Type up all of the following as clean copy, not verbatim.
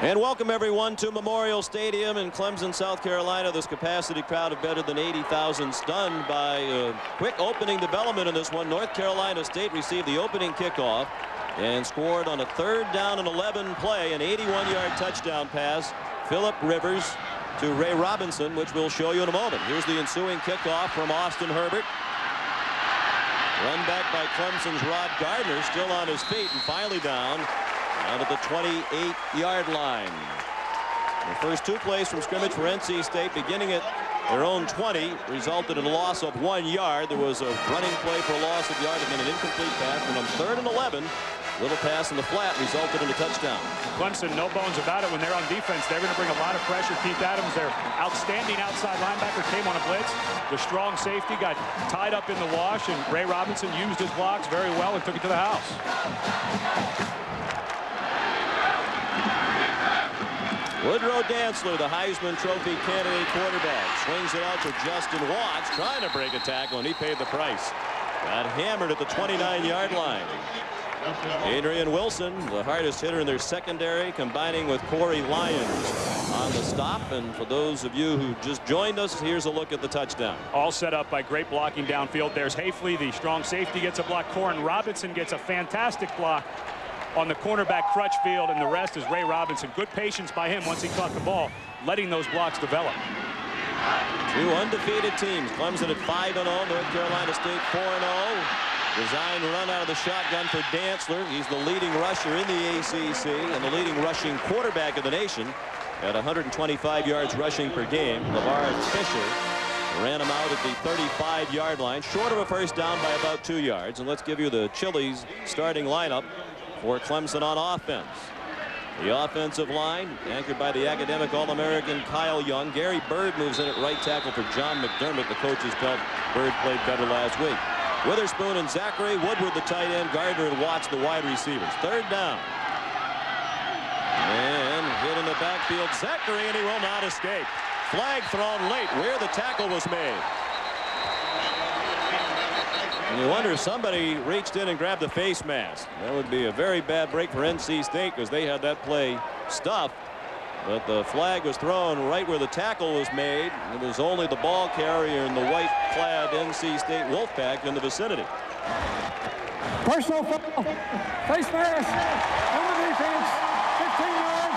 And welcome everyone to Memorial Stadium in Clemson, South Carolina. This capacity crowd of better than 80,000 stunned by a quick opening development in this one. North Carolina State received the opening kickoff and scored on a 3rd down and 11 play, an 81-yard touchdown pass. Phillip Rivers to Ray Robinson, which we'll show you in a moment. Here's the ensuing kickoff from Austin Herbert. Run back by Clemson's Rod Gardner, still on his feet and finally down out at the 28-yard line. The first 2 plays from scrimmage for NC State, beginning at their own 20, resulted in a loss of 1 yard. There was a running play for a loss of yard and then an incomplete pass. And on 3rd and 11, little pass in the flat resulted in a touchdown. Clemson, no bones about it. When they're on defense, they're going to bring a lot of pressure. Keith Adams, their outstanding outside linebacker, came on a blitz. The strong safety got tied up in the wash, and Ray Robinson used his blocks very well and took it to the house. Woodrow Dantzler, the Heisman Trophy candidate quarterback, swings it out to Justin Watts, trying to break a tackle, and he paid the price. Got hammered at the 29-yard line. Adrian Wilson, the hardest hitter in their secondary, combining with Corey Lyons on the stop. And for those of you who just joined us, here's a look at the touchdown. All set up by great blocking downfield. There's Hafley, the strong safety, gets a block. Corin Robinson gets a fantastic block on the cornerback Crutchfield, and the rest is Ray Robinson. Good patience by him once he caught the ball, letting those blocks develop. 2 undefeated teams. Clemson at 5-0, North Carolina State 4-0. Design run out of the shotgun for Dantzler. He's the leading rusher in the ACC and the leading rushing quarterback of the nation at 125 yards rushing per game. LeVar Fisher ran him out at the 35-yard line, short of a first down by about 2 yards. And let's give you the Chili's starting lineup for Clemson on offense. The offensive line, anchored by the academic All-American Kyle Young. Gary Bird moves in at right tackle for John McDermott. The coaches felt Bird played better last week. Witherspoon and Zachary, Woodward the tight end, Gardner and Watts the wide receivers. 3rd down. And hit in the backfield, Zachary, and he will not escape. Flag thrown late where the tackle was made. And you wonder if somebody reached in and grabbed the face mask. That would be a very bad break for NC State because they had that play stuffed. But the flag was thrown right where the tackle was made. It was only the ball carrier and the white-clad NC State Wolfpack in the vicinity. Personal foul. Face mask. On the defense. 15 yards.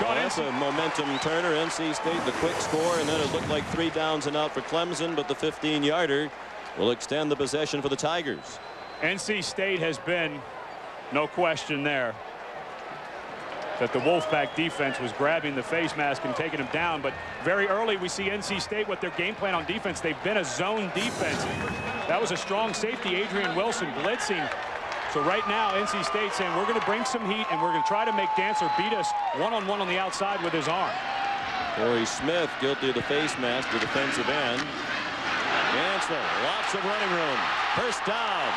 Well, that's a momentum turner. NC State the quick score, and then it looked like 3 downs and out for Clemson, but the 15-yarder will extend the possession for the Tigers. NC State has been, no question there, that the Wolfpack defense was grabbing the face mask and taking him down. But very early we see NC State what their game plan on defense. They've been a zone defense. That was a strong safety, Adrian Wilson, blitzing. So right now NC State saying we're going to bring some heat and we're going to try to make Dantzler beat us one-on-one on the outside with his arm. Corey Smith guilty of the face mask, the defensive end. Dantzler, lots of running room. First down.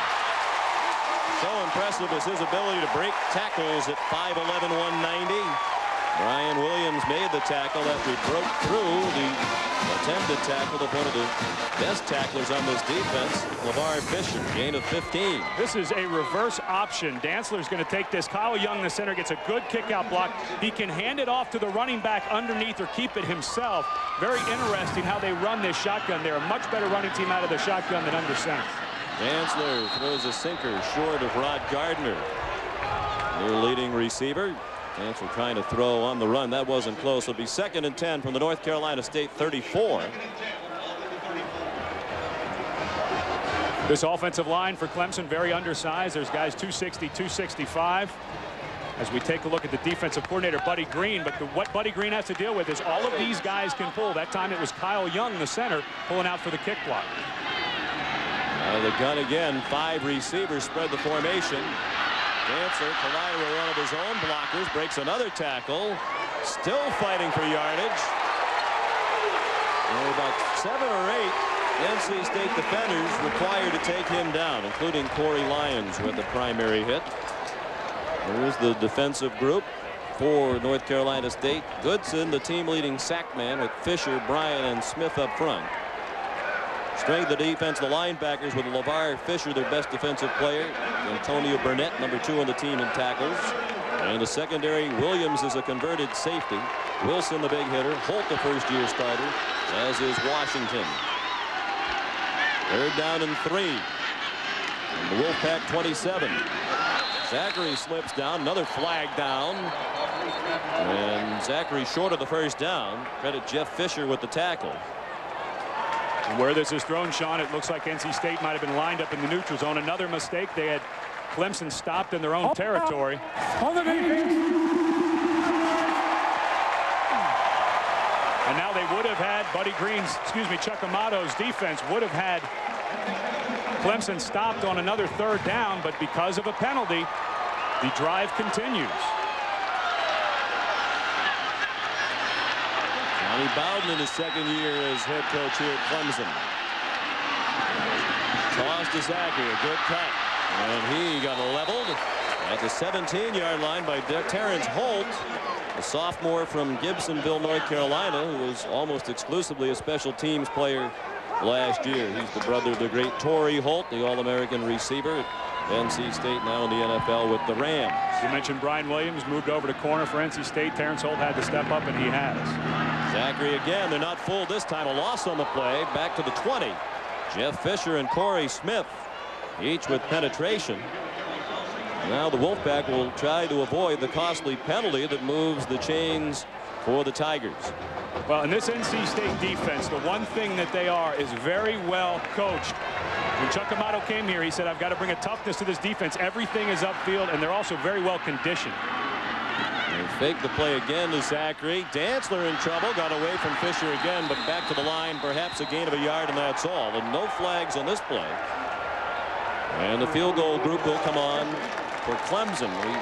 So impressive is his ability to break tackles at 5'11", 190. Brian Williams made the tackle after he broke through the attempted tackle of one of the best tacklers on this defense, LeVar Fisher, gain of 15. This is a reverse option. Dantzler's going to take this. Kyle Young, the center, gets a good kick-out block. He can hand it off to the running back underneath or keep it himself. Very interesting how they run this shotgun. They're a much better running team out of the shotgun than under center. Dantzler throws a sinker short of Rod Gardner, their leading receiver. Dantzler trying to throw on the run. That wasn't close. It'll be 2nd and 10 from the North Carolina State 34. This offensive line for Clemson very undersized. There's guys 260, 265. As we take a look at the defensive coordinator, Buddy Green. But what Buddy Green has to deal with is all of these guys can pull. That time it was Kyle Young, the center, pulling out for the kick block. The gun again. 5 receivers spread the formation. Dantzler collided with one of his own blockers, breaks another tackle, still fighting for yardage. And about 7 or 8 NC State defenders required to take him down, including Corey Lyons with the primary hit. There's the defensive group for North Carolina State. Goodson, the team leading sack man, with Fisher, Bryant, and Smith up front. Strength of the defense, the linebackers with LeVar Fisher, their best defensive player. Antonio Burnett, number 2 on the team in tackles. And the secondary, Williams is a converted safety. Wilson, the big hitter. Holt, the first-year starter, as is Washington. 3rd down and 3. And the Wolfpack 27. Zachary slips down. Another flag down. And Zachary short of the first down. Credit Jeff Fisher with the tackle. And where this is thrown, Sean, it looks like NC State might have been lined up in the neutral zone. Another mistake. They had Clemson stopped in their own territory. On the defense. And now they would have had Chuck Amato's defense would have had Clemson stopped on another 3rd down, but because of a penalty, the drive continues. Johnny Bowden in his 2nd year as head coach here at Clemson. Toss to Zachary, a good cut. And he got leveled at the 17-yard line by Terrence Holt, a sophomore from Gibsonville, North Carolina, who was almost exclusively a special teams player last year. He's the brother of the great Torrey Holt, the All-American receiver at NC State, now in the NFL with the Rams. You mentioned Brian Williams moved over to corner for NC State. Terrence Holt had to step up, and he has. Zachary again. They're not full this time. A loss on the play. Back to the 20. Jeff Fisher and Corey Smith, each with penetration. Now the Wolfpack will try to avoid the costly penalty that moves the chains for the Tigers. Well, in this NC State defense, the one thing that they are is very well coached. When Chuck Amato came here, he said, I've got to bring a toughness to this defense. Everything is upfield, and they're also very well conditioned. And fake the play again to Zachary. Dantzler in trouble. Got away from Fisher again, but back to the line. Perhaps a gain of a yard, and that's all. And no flags on this play. And the field goal group will come on for Clemson. We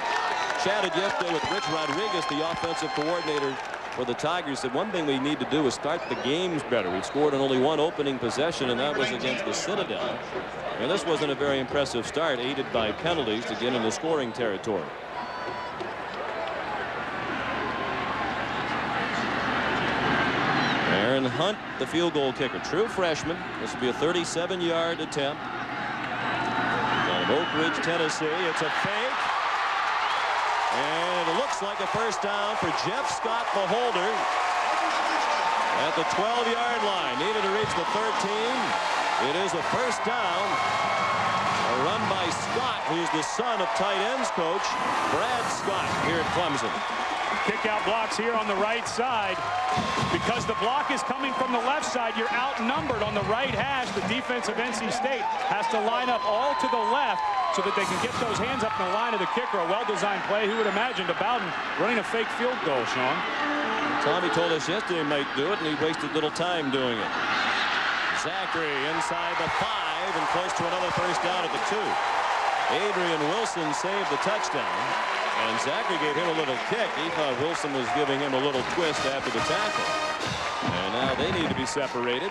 chatted yesterday with Rich Rodriguez, the offensive coordinator for the Tigers. Said one thing we need to do is start the games better. We've scored on only 1 opening possession, and that was against the Citadel. And this wasn't a very impressive start, aided by penalties to get into scoring territory. Aaron Hunt, the field goal kicker, true freshman. This will be a 37-yard attempt. Out of Oak Ridge, Tennessee. It's a fake. And it looks like a first down for Jeff Scott, the holder, at the 12-yard line. Needed to reach the 13. It is a first down. A run by Scott, who's the son of tight ends coach Brad Scott here at Clemson. Kick out blocks here on the right side. Because the block is coming from the left side, you're outnumbered on the right hash. The defense of NC State has to line up all to the left so that they can get those hands up in the line of the kicker. A well-designed play. Who would imagine Bowden running a fake field goal, Sean? Tommy told us yesterday he might do it, and he wasted little time doing it. Zachary inside the 5 and close to another first down at the 2. Adrian Wilson saved the touchdown. And Zachary gave him a little kick. He thought Wilson was giving him a little twist after the tackle. And now they need to be separated.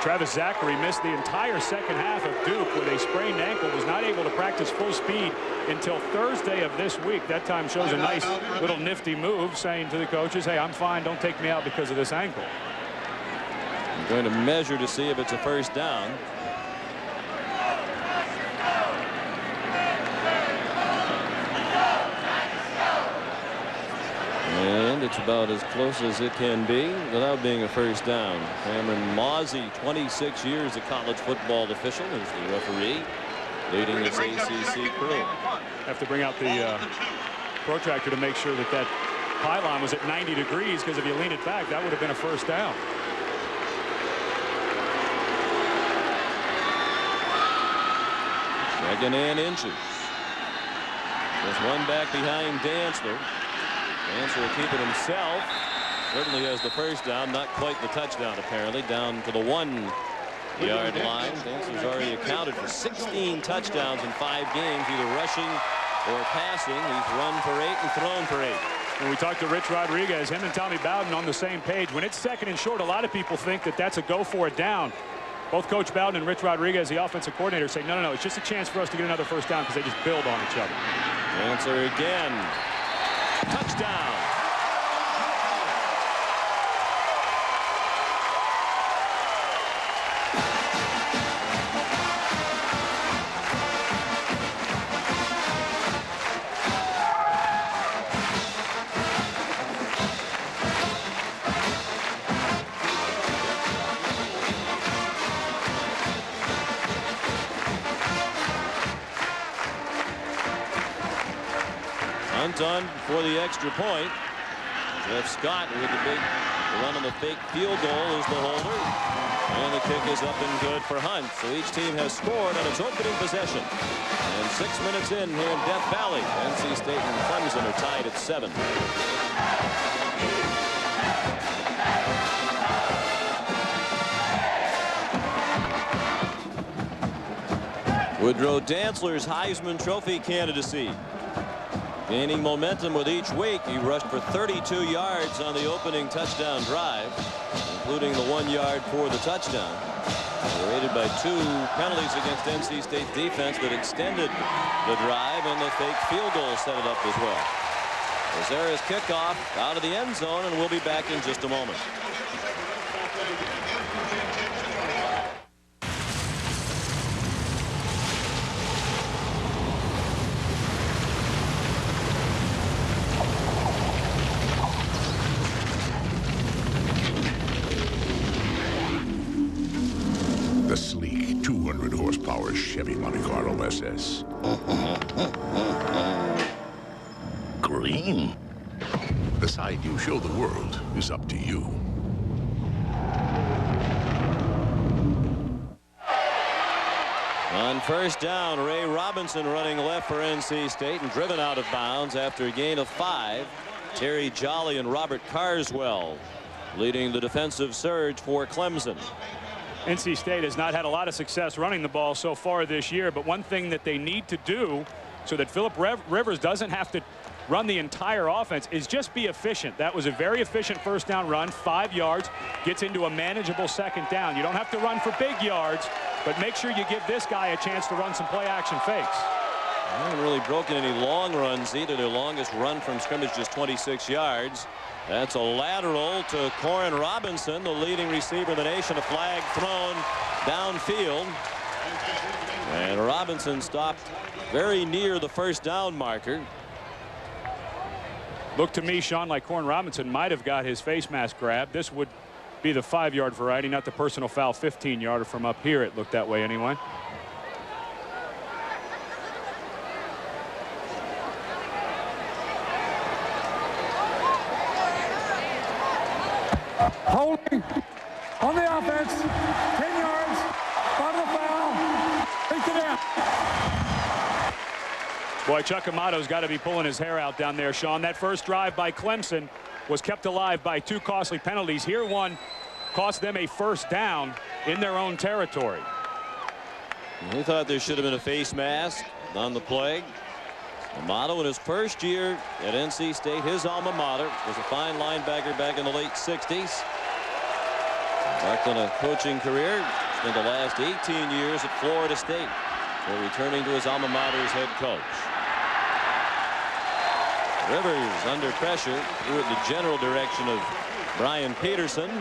Travis Zachary missed the entire second half of Duke with a sprained ankle. Was not able to practice full speed until Thursday of this week. That time shows a nice little nifty move, saying to the coaches, hey, I'm fine. Don't take me out because of this ankle. I'm going to measure to see if it's a first down. And it's about as close as it can be without being a first down. Cameron Mozzie, 26 years a college football official, is the referee leading this ACC crew. Have to bring out the protractor to make sure that that pylon was at 90 degrees, because if you lean it back, that would have been a first down. Second and inches. There's one back behind Dantzler. Dantzler will keep it himself. Certainly has the first down, not quite the touchdown apparently, down to the 1-yard line. Dantzler's already accounted for 16 touchdowns in 5 games, either rushing or passing. He's run for 8 and thrown for 8. When we talked to Rich Rodriguez, him and Tommy Bowden on the same page. When it's second and short, a lot of people think that that's a go for it down. Both Coach Bowden and Rich Rodriguez, the offensive coordinator, say, no, it's just a chance for us to get another first down because they just build on each other. Dantzler again. Touchdown. Hunt on for the extra point. Jeff Scott with the big run on the fake field goal is the holder. And the kick is up and good for Hunt. So each team has scored on its opening possession. And 6 minutes in here in Death Valley, NC State and Clemson are tied at 7. Woodrow Dantzler's Heisman Trophy candidacy gaining momentum with each week. He rushed for 32 yards on the opening touchdown drive, including the 1 yard for the touchdown. They were aided by 2 penalties against NC State defense that extended the drive, and the fake field goal set it up as well. Rosera's kickoff out of the end zone, and we'll be back in just a moment. The sleek 200 horsepower Chevy Monte Carlo SS. Green? The side you show the world is up to you. On first down, Ray Robinson running left for NC State and driven out of bounds after a gain of 5. Terry Jolly and Robert Carswell leading the defensive surge for Clemson. NC State has not had a lot of success running the ball so far this year, but one thing that they need to do so that Philip Rivers doesn't have to run the entire offense is just be efficient. That was a very efficient first down run, 5 yards, gets into a manageable second down. You don't have to run for big yards, but make sure you give this guy a chance to run some play action fakes. They haven't really broken any long runs either. Their longest run from scrimmage just 26 yards. That's a lateral to Corin Robinson, the leading receiver in the nation. A flag thrown downfield. And Robinson stopped very near the first down marker. Looked to me, Sean, like Corin Robinson might have got his face mask grabbed. This would be the 5-yard variety, not the personal foul 15-yarder from up here. It looked that way anyway. Holding on the offense, 10 yards, bottom of the foul, take it out. Boy, Chuck Amato's got to be pulling his hair out down there, Sean. That first drive by Clemson was kept alive by 2 costly penalties. Here one cost them a first down in their own territory. We thought there should have been a face mask on the play. Amato in his first year at NC State, his alma mater, was a fine linebacker back in the late 60s. Embarked on a coaching career, spent the last 18 years at Florida State before returning to his alma mater's head coach. Rivers under pressure, threw it in the general direction of Brian Peterson.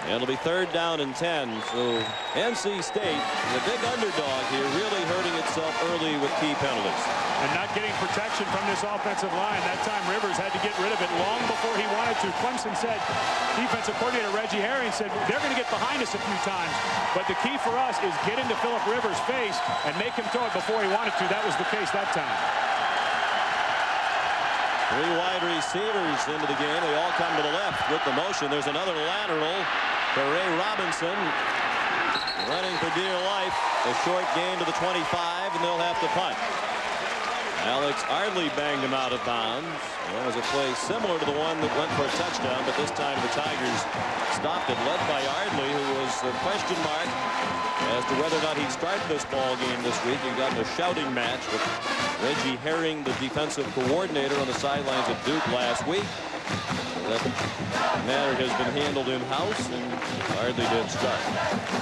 And it'll be 3rd down and 10. So NC State, the big underdog here, really hurting itself early with key penalties. And not getting protection from this offensive line. That time Rivers had to get rid of it long before he wanted to. Clemson said, defensive coordinator Reggie Herring said, they're going to get behind us a few times. But the key for us is get into Philip Rivers' face and make him throw it before he wanted to. That was the case that time. 3 wide receivers into the game. They all come to the left with the motion. There's another lateral for Ray Robinson. Running for dear life. A short gain to the 25, and they'll have to punt. Alex Ardley banged him out of bounds. That was a play similar to the one that went for a touchdown, but this time the Tigers stopped it, led by Ardley, who was a question mark as to whether or not he'd start this ball game this week. He got in a shouting match with Reggie Herring, the defensive coordinator, on the sidelines of Duke last week. That matter has been handled in-house, and Ardley did start.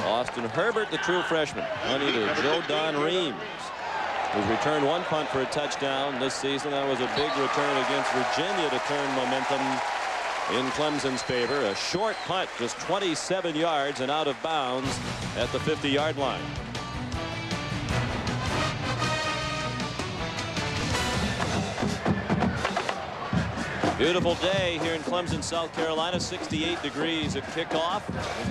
Austin Herbert, the true freshman, honey to Joe Don Reams, who's returned 1 punt for a touchdown this season. That was a big return against Virginia to turn momentum in Clemson's favor. A short punt, just 27 yards and out of bounds at the 50-yard line. Beautiful day here in Clemson, South Carolina. 68 degrees at kickoff.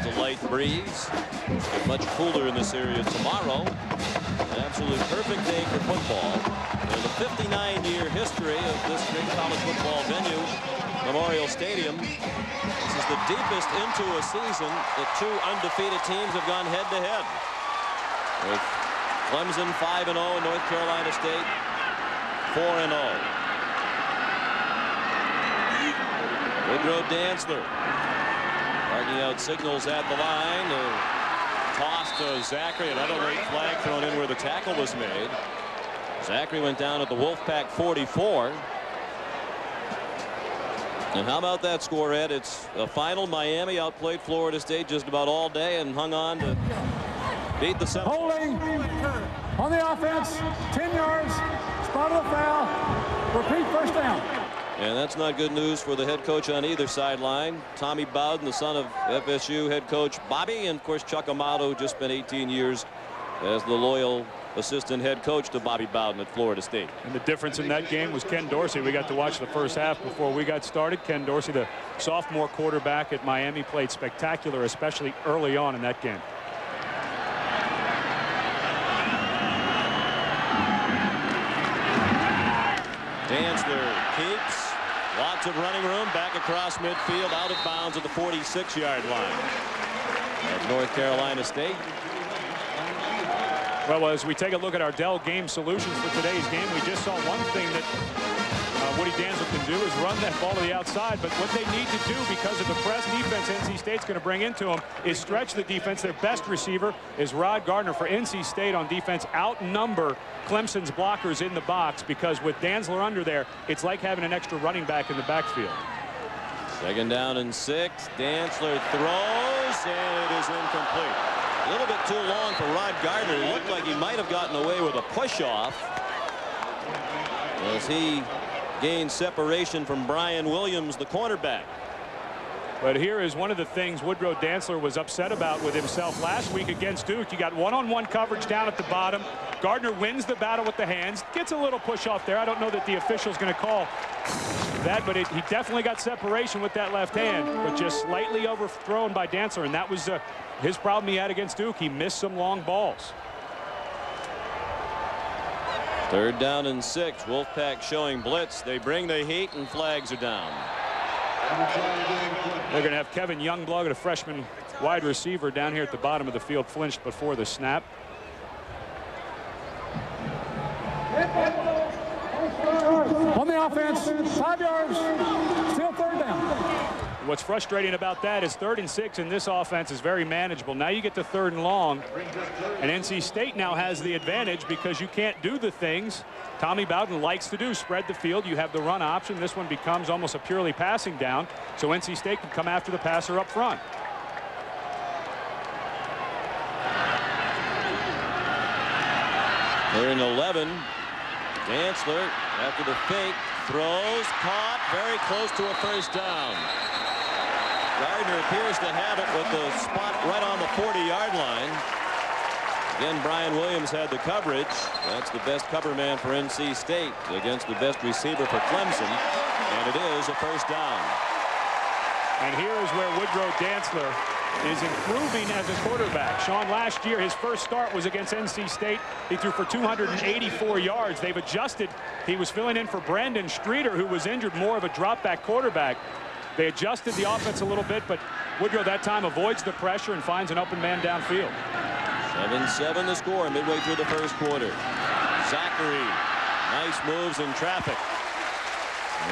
Just a light breeze. It's much cooler in this area tomorrow. absolute perfect day for football. In the 59-year history of this great college football venue, Memorial Stadium, this is the deepest into a season that two undefeated teams have gone head-to-head. With Clemson 5-0 and North Carolina State 4-0. Woodrow Dantzler marking out signals at the line. Toss to Zachary. Another late flag thrown in where the tackle was made. Zachary went down at the Wolfpack 44. And how about that score, Ed? It's a final. Miami outplayed Florida State just about all day and hung on to beat the seven. Holding on the offense, 10 yards, spot of the foul, repeat first down. And that's not good news for the head coach on either sideline. Tommy Bowden, the son of FSU head coach Bobby, and of course Chuck Amato, just spent 18 years as the loyal assistant head coach to Bobby Bowden at Florida State. And the difference in that game was Ken Dorsey. We got to watch the first half before we got started. Ken Dorsey, the sophomore quarterback at Miami, played spectacular, especially early on in that game. Dantzler keeps. Lots of running room back across midfield, out of bounds at the 46-yard line of North Carolina State. Well, as we take a look at our Dell game solutions for today's game, we just saw one thing that Woody Dantzler can do is run that ball to the outside. But what they need to do, because of the press defense NC State's going to bring into them, is stretch the defense. Their best receiver is Rod Gardner for NC State on defense. Outnumber Clemson's blockers in the box, because with Dantzler under there, it's like having an extra running back in the backfield. 2nd down and 6. Dantzler throws, and it is incomplete. A little bit too long for Rod Gardner. It looked like he might have gotten away with a push-off as he gained separation from Brian Williams, the cornerback. But here is one of the things Woodrow Dantzler was upset about with himself last week against Duke. You got one-on-one coverage down at the bottom. Gardner wins the battle with the hands, gets a little push off there. I don't know that the official's going to call that, but he definitely got separation with that left hand, but just slightly overthrown by Dantzler, and that was his problem he had against Duke. He missed some long balls. 3rd down and 6. Wolfpack showing blitz. They bring the heat, and flags are down. They're going to have Kevin Youngblood, a freshman wide receiver, down here at the bottom of the field, flinched before the snap. On the offense, 5 yards, still 3rd down. What's frustrating about that is 3rd and 6 in this offense is very manageable. Now you get to 3rd and long, and NC State now has the advantage because you can't do the things Tommy Bowden likes to do, spread the field. You have the run option. This one becomes almost a purely passing down, so NC State can come after the passer up front. They're in 11. Dantzler, after the fake, throws, caught, very close to a first down. Gardner appears to have it with the spot right on the 40-yard line. Again, Brian Williams had the coverage. That's the best cover man for NC State against the best receiver for Clemson. And it is a first down. And here is where Woodrow Dantzler is improving as a quarterback. Sean, last year his first start was against NC State. He threw for 284 yards. They've adjusted. He was filling in for Brandon Streeter, who was injured, more of a drop-back quarterback. They adjusted the offense a little bit, but Woodrow that time avoids the pressure and finds an open man downfield. 7-7 the score midway through the first quarter. Zachary, nice moves in traffic.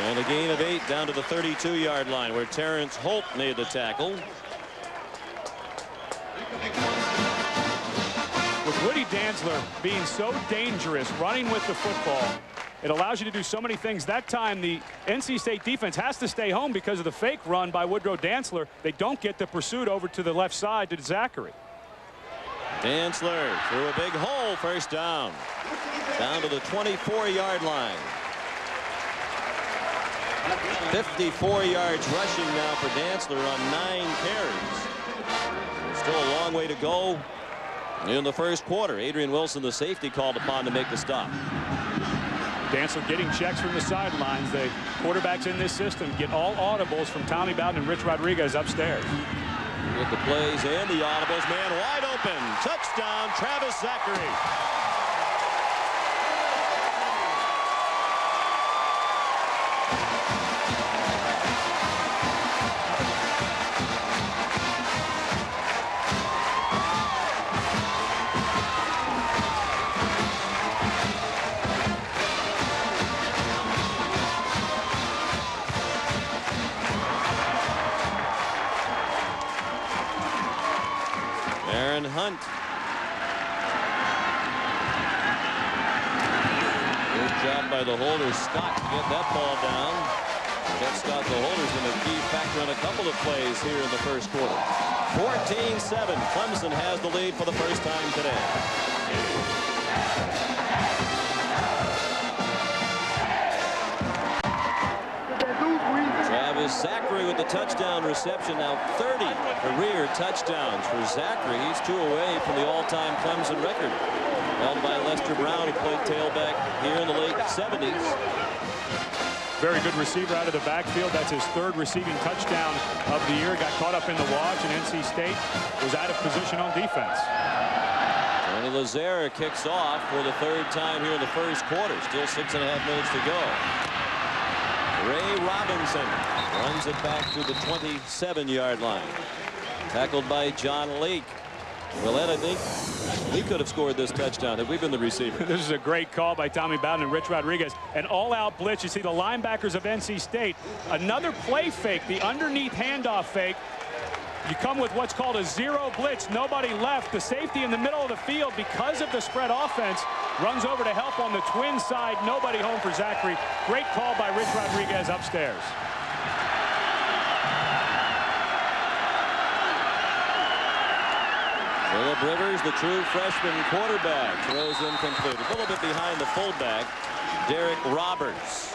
And a gain of 8 down to the 32-yard line where Terrence Holt made the tackle. With Woody Dantzler being so dangerous running with the football, it allows you to do so many things. That time the NC State defense has to stay home because of the fake run by Woodrow Dantzler. They don't get the pursuit over to the left side to Zachary. Dantzler through a big hole, first down. Down to the 24-yard line. 54 yards rushing now for Dantzler on 9 carries. There's still a long way to go in the first quarter. Adrian Wilson, the safety, called upon to make the stop. Dantzler getting checks from the sidelines. The quarterbacks in this system get all audibles from Tommy Bowden and Rich Rodriguez upstairs. With the plays and the audibles, man wide open. Touchdown, Travis Zachary. by the holder, Scott, to get that ball down. Jeff Scott, the holder, is going to key factor on a couple of plays here in the first quarter. 14-7. Clemson has the lead for the first time today. Travis Zachary with the touchdown reception. Now 30 career touchdowns for Zachary. He's 2 away from the all-time Clemson record, held by Lester Brown, who played tailback here in the late 70s. Very good receiver out of the backfield. That's his 3rd receiving touchdown of the year. Got caught up in the watch, and NC State was out of position on defense. Tony Lazare kicks off for the 3rd time here in the first quarter. Still 6.5 minutes to go. Ray Robinson runs it back to the 27-yard line. Tackled by John Leake. Well, Ed, I think we could have scored this touchdown if we've been the receiver. This is a great call by Tommy Bowden and Rich Rodriguez. An all-out blitz. You see the linebackers of NC State. Another play fake, the underneath handoff fake. You come with what's called a zero blitz. Nobody left. The safety in the middle of the field, because of the spread offense, runs over to help on the twin side. Nobody home for Zachary. Great call by Rich Rodriguez upstairs. Phillip Rivers, the true freshman quarterback, throws incomplete. A little bit behind the fullback, Derek Roberts.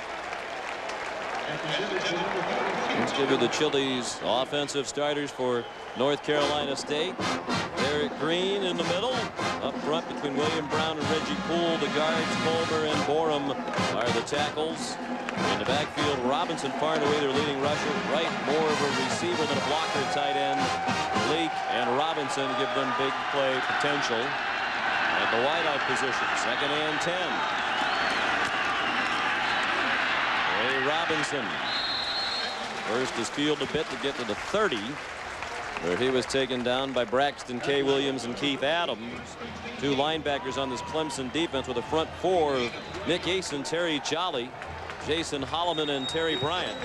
Let's give you the Chili's offensive starters for North Carolina State. Eric Green in the middle. Up front between William Brown and Reggie Poole. The guards, Colmer and Borum, are the tackles. In the backfield, Robinson far and away their leading rusher. Wright more of a receiver than a blocker tight end. Leake and Robinson give them big play potential at the wideout position. 2nd and 10. Ray Robinson first his field a bit to get to the 30, where he was taken down by Braxton K. Williams and Keith Adams. 2 linebackers on this Clemson defense with a front 4 of Nick Asen, Terry Jolly, Jason Holloman, and Terry Bryant.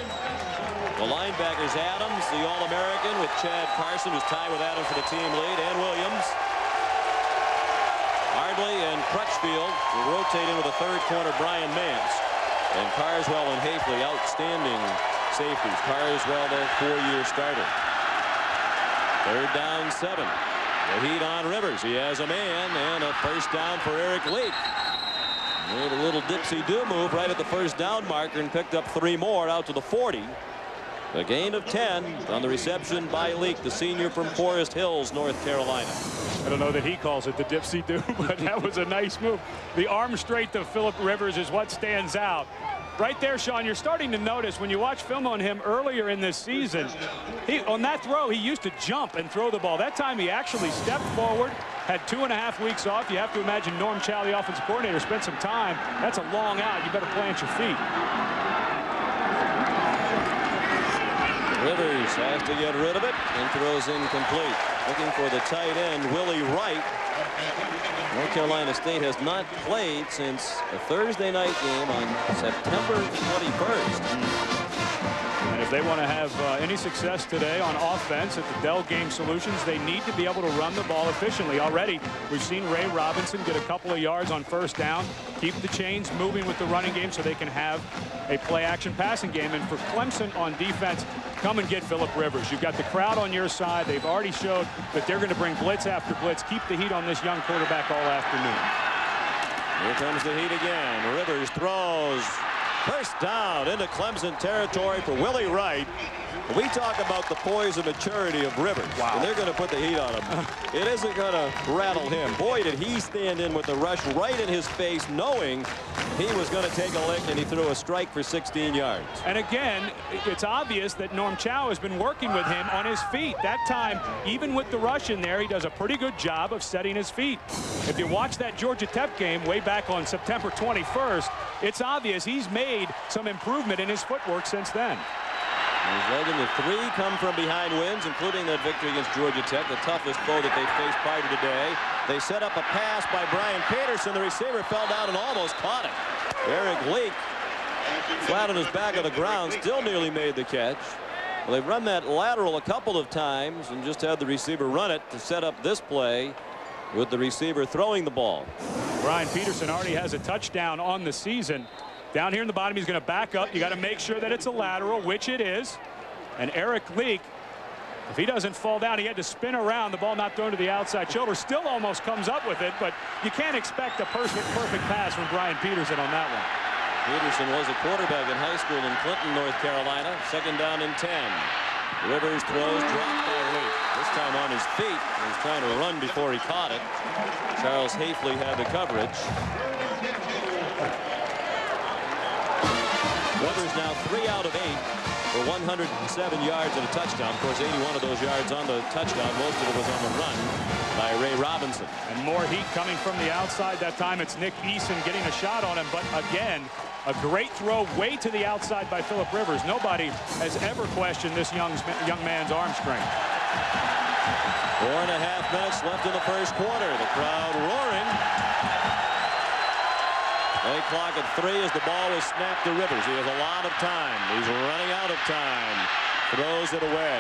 The linebackers, Adams, the All-American, with Chad Carson, who's tied with Adams for the team lead, and Williams. Hardley and Crutchfield will rotate in with a 3rd corner, Brian Mance. And Carswell and Hafley, outstanding safeties. Carswell, the 4-year starter. 3rd down, 7. The heat on Rivers. He has a man, and a first down for Eric Leake. Made a little dipsy-do move right at the first down marker and picked up 3 more out to the 40. A gain of 10 on the reception by Leake, the senior from Forest Hills, North Carolina. I don't know that he calls it the dipsy-do, but that was a nice move. The arm strength of Phillip Rivers is what stands out. Right there, Sean, you're starting to notice when you watch film on him earlier in this season, on that throw, he used to jump and throw the ball. That time he actually stepped forward, had 2.5 weeks off. You have to imagine Norm Chow, the offensive coordinator, spent some time. That's a long out. You better plant your feet. Rivers has to get rid of it and throws incomplete. Looking for the tight end, Willie Wright. North Carolina State has not played since a Thursday night game on September 21st. And if they want to have any success today on offense at the Dell Game Solutions, they need to be able to run the ball efficiently. Already, we've seen Ray Robinson get a couple of yards on 1st down, keep the chains moving with the running game so they can have a play-action passing game. And for Clemson on defense, come and get Phillip Rivers. You've got the crowd on your side. They've already showed that they're going to bring blitz after blitz, keep the heat on this young quarterback all afternoon. Here comes the heat again. Rivers throws. First down into Clemson territory for Willie Wright. We talk about the poise and maturity of Rivers. Wow. And they're going to put the heat on him. It isn't going to rattle him. Boy, did he stand in with the rush right in his face, knowing he was going to take a lick, and he threw a strike for 16 yards. And again, it's obvious that Norm Chow has been working with him on his feet. That time, even with the rush in there, he does a pretty good job of setting his feet. If you watch that Georgia Tech game way back on September 21st, it's obvious he's made some improvement in his footwork since then. He's led in the 3 come from behind wins, including that victory against Georgia Tech, the toughest foe that they faced prior to today. They set up a pass by Brian Peterson. The receiver fell down and almost caught it. Eric Leake, flat on his back of the ground, still nearly made the catch. Well, they've run that lateral a couple of times and just had the receiver run it to set up this play with the receiver throwing the ball. Brian Peterson already has a touchdown on the season. Down here in the bottom, he's going to back up. You got to make sure that it's a lateral, which it is. And Eric Leak, if he doesn't fall down, he had to spin around. The ball not thrown to the outside shoulder. Still almost comes up with it, but you can't expect a perfect pass from Brian Peterson on that one. Peterson was a quarterback in high school in Clinton, North Carolina. 2nd down and 10. Rivers throws, dropped by Leak. This time on his feet. He was trying to run before he caught it. Charles Hafley had the coverage. Rivers now 3 out of 8 for 107 yards and a touchdown. Of course, 81 of those yards on the touchdown. Most of it was on the run by Ray Robinson. And more heat coming from the outside. That time it's Nick Eason getting a shot on him. But again, a great throw way to the outside by Phillip Rivers. Nobody has ever questioned this young man's arm strength. 4.5 minutes left in the first quarter. The crowd roaring. Play clock at 3 as the ball was snapped to Rivers. He has a lot of time. He's running out of time. Throws it away.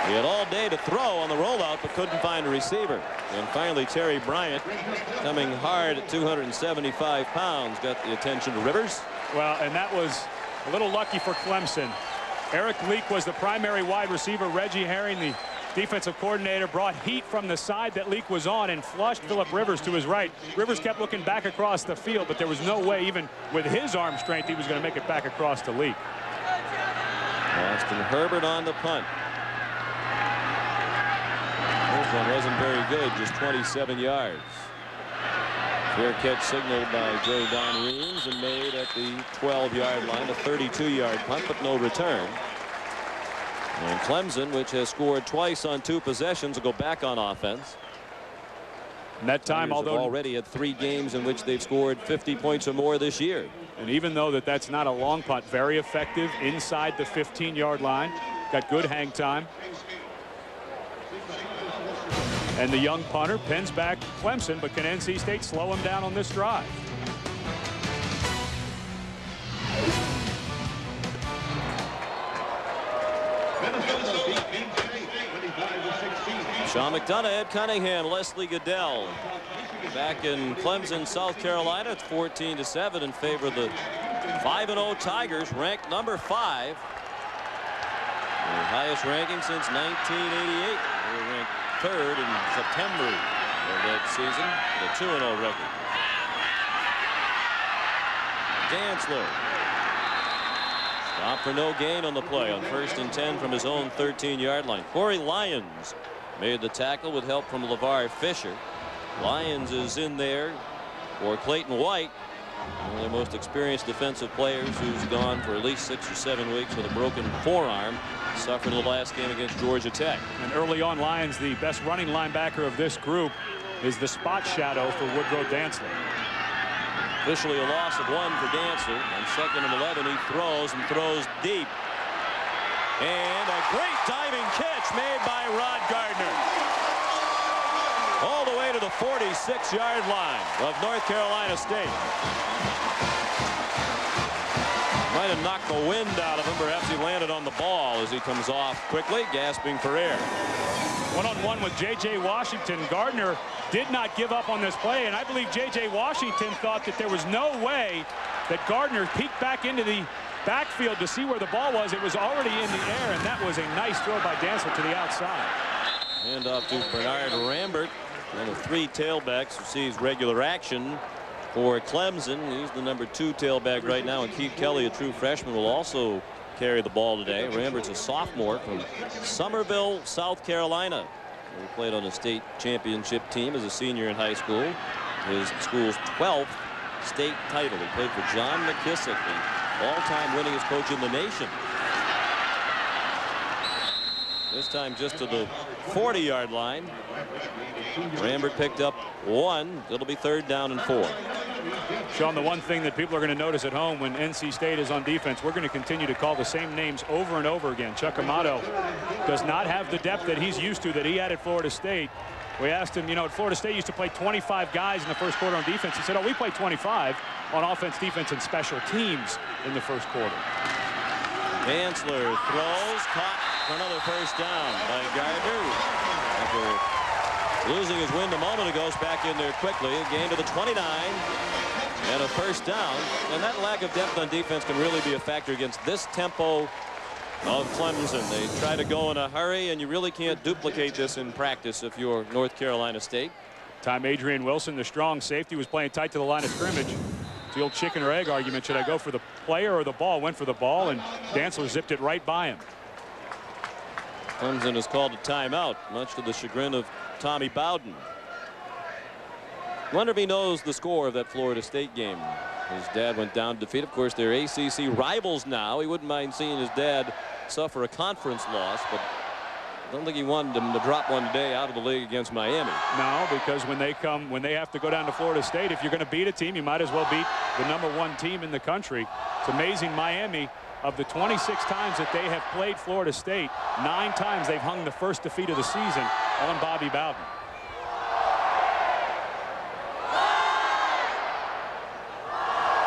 He had all day to throw on the rollout, but couldn't find a receiver. And finally, Terry Bryant, coming hard at 275 pounds, got the attention of Rivers. Well, and that was a little lucky for Clemson. Eric Leak was the primary wide receiver. Reggie Herring, the defensive coordinator, brought heat from the side that Leak was on and flushed Phillip Rivers to his right. Rivers kept looking back across the field, but there was no way, even with his arm strength, he was going to make it back across to Leak. Austin Herbert on the punt. This one wasn't very good, just 27 yards. Fair catch signaled by Joe Don Reams and made at the 12-yard line, a 32-yard punt, but no return. And Clemson, which has scored twice on 2 possessions, will go back on offense. And that time, although already had 3 games in which they've scored 50 points or more this year. And even though that's not a long punt, very effective inside the 15-yard line. Got good hang time. And the young punter pins back Clemson, but can NC State slow him down on this drive? Sean McDonough, Ed Cunningham, Leslie Goodell. Back in Clemson, South Carolina, it's 14-7 in favor of the 5-0 Tigers, ranked number 5. The highest ranking since 1988. They were ranked 3rd in September of that season, the 2-0 record. Dantzler. Stop for no gain on the play on 1st and 10 from his own 13-yard line. Corey Lyons made the tackle with help from LeVar Fisher. Lyons is in there for Clayton White, one of their most experienced defensive players, who's gone for at least 6 or 7 weeks with a broken forearm. Suffered in the last game against Georgia Tech. And early on, Lyons, the best running linebacker of this group, is the spot shadow for Woodrow Dantzler. Officially a loss of 1 for Dantzler. On 2nd and 11, he throws deep. And a great diving catch made by Rod Gardner. All the way to the 46-yard line of North Carolina State. Might have knocked the wind out of him. Perhaps he landed on the ball as he comes off quickly, gasping for air. One-on-one with J.J. Washington. Gardner did not give up on this play, and I believe J.J. Washington thought that there was no way that Gardner peeked back into the backfield to see where the ball was. It was already in the air, and that was a nice throw by Dantzler to the outside. Hand off to Bernard Rambert, one of 3 tailbacks who sees regular action for Clemson. He's the number 2 tailback right now, and Keith Kelly, a true freshman, will also carry the ball today. Rambert's a sophomore from Somerville, South Carolina. He played on a state championship team as a senior in high school. His school's 12th state title. He played for John McKissick, the all-time winningest coach in the nation. This time just to the 40-yard line. Rambert picked up 1. It'll be 3rd down and 4. Sean, the one thing that people are going to notice at home when NC State is on defense, we're going to continue to call the same names over and over again. Chuck Amato does not have the depth that he's used to, that he had at Florida State. We asked him, at Florida State used to play 25 guys in the first quarter on defense. He said, we play 25 on offense, defense, and special teams in the first quarter. Dantzler throws, caught for another first down by Gardner. After losing his wind a moment ago, goes back in there quickly. A gain to the 29. And a first down. And that lack of depth on defense can really be a factor against this tempo of Clemson. They try to go in a hurry, and you really can't duplicate this in practice if you're North Carolina State. Time Adrian Wilson, the strong safety, was playing tight to the line of scrimmage. It's the old chicken or egg argument. Should I go for the player or the ball? Went for the ball, and Dantzler zipped it right by him. Clemson has called a timeout, much to the chagrin of Tommy Bowden. Wonder if he knows the score of that Florida State game. His dad went down to defeat. Of course, they're ACC rivals now. He wouldn't mind seeing his dad suffer a conference loss, but I don't think he wanted him to drop one today out of the league against Miami. No, because when they have to go down to Florida State, if you're going to beat a team, you might as well beat the #1 team in the country. It's amazing. Miami, of the 26 times that they have played Florida State, 9 times they've hung the first defeat of the season on Bobby Bowden.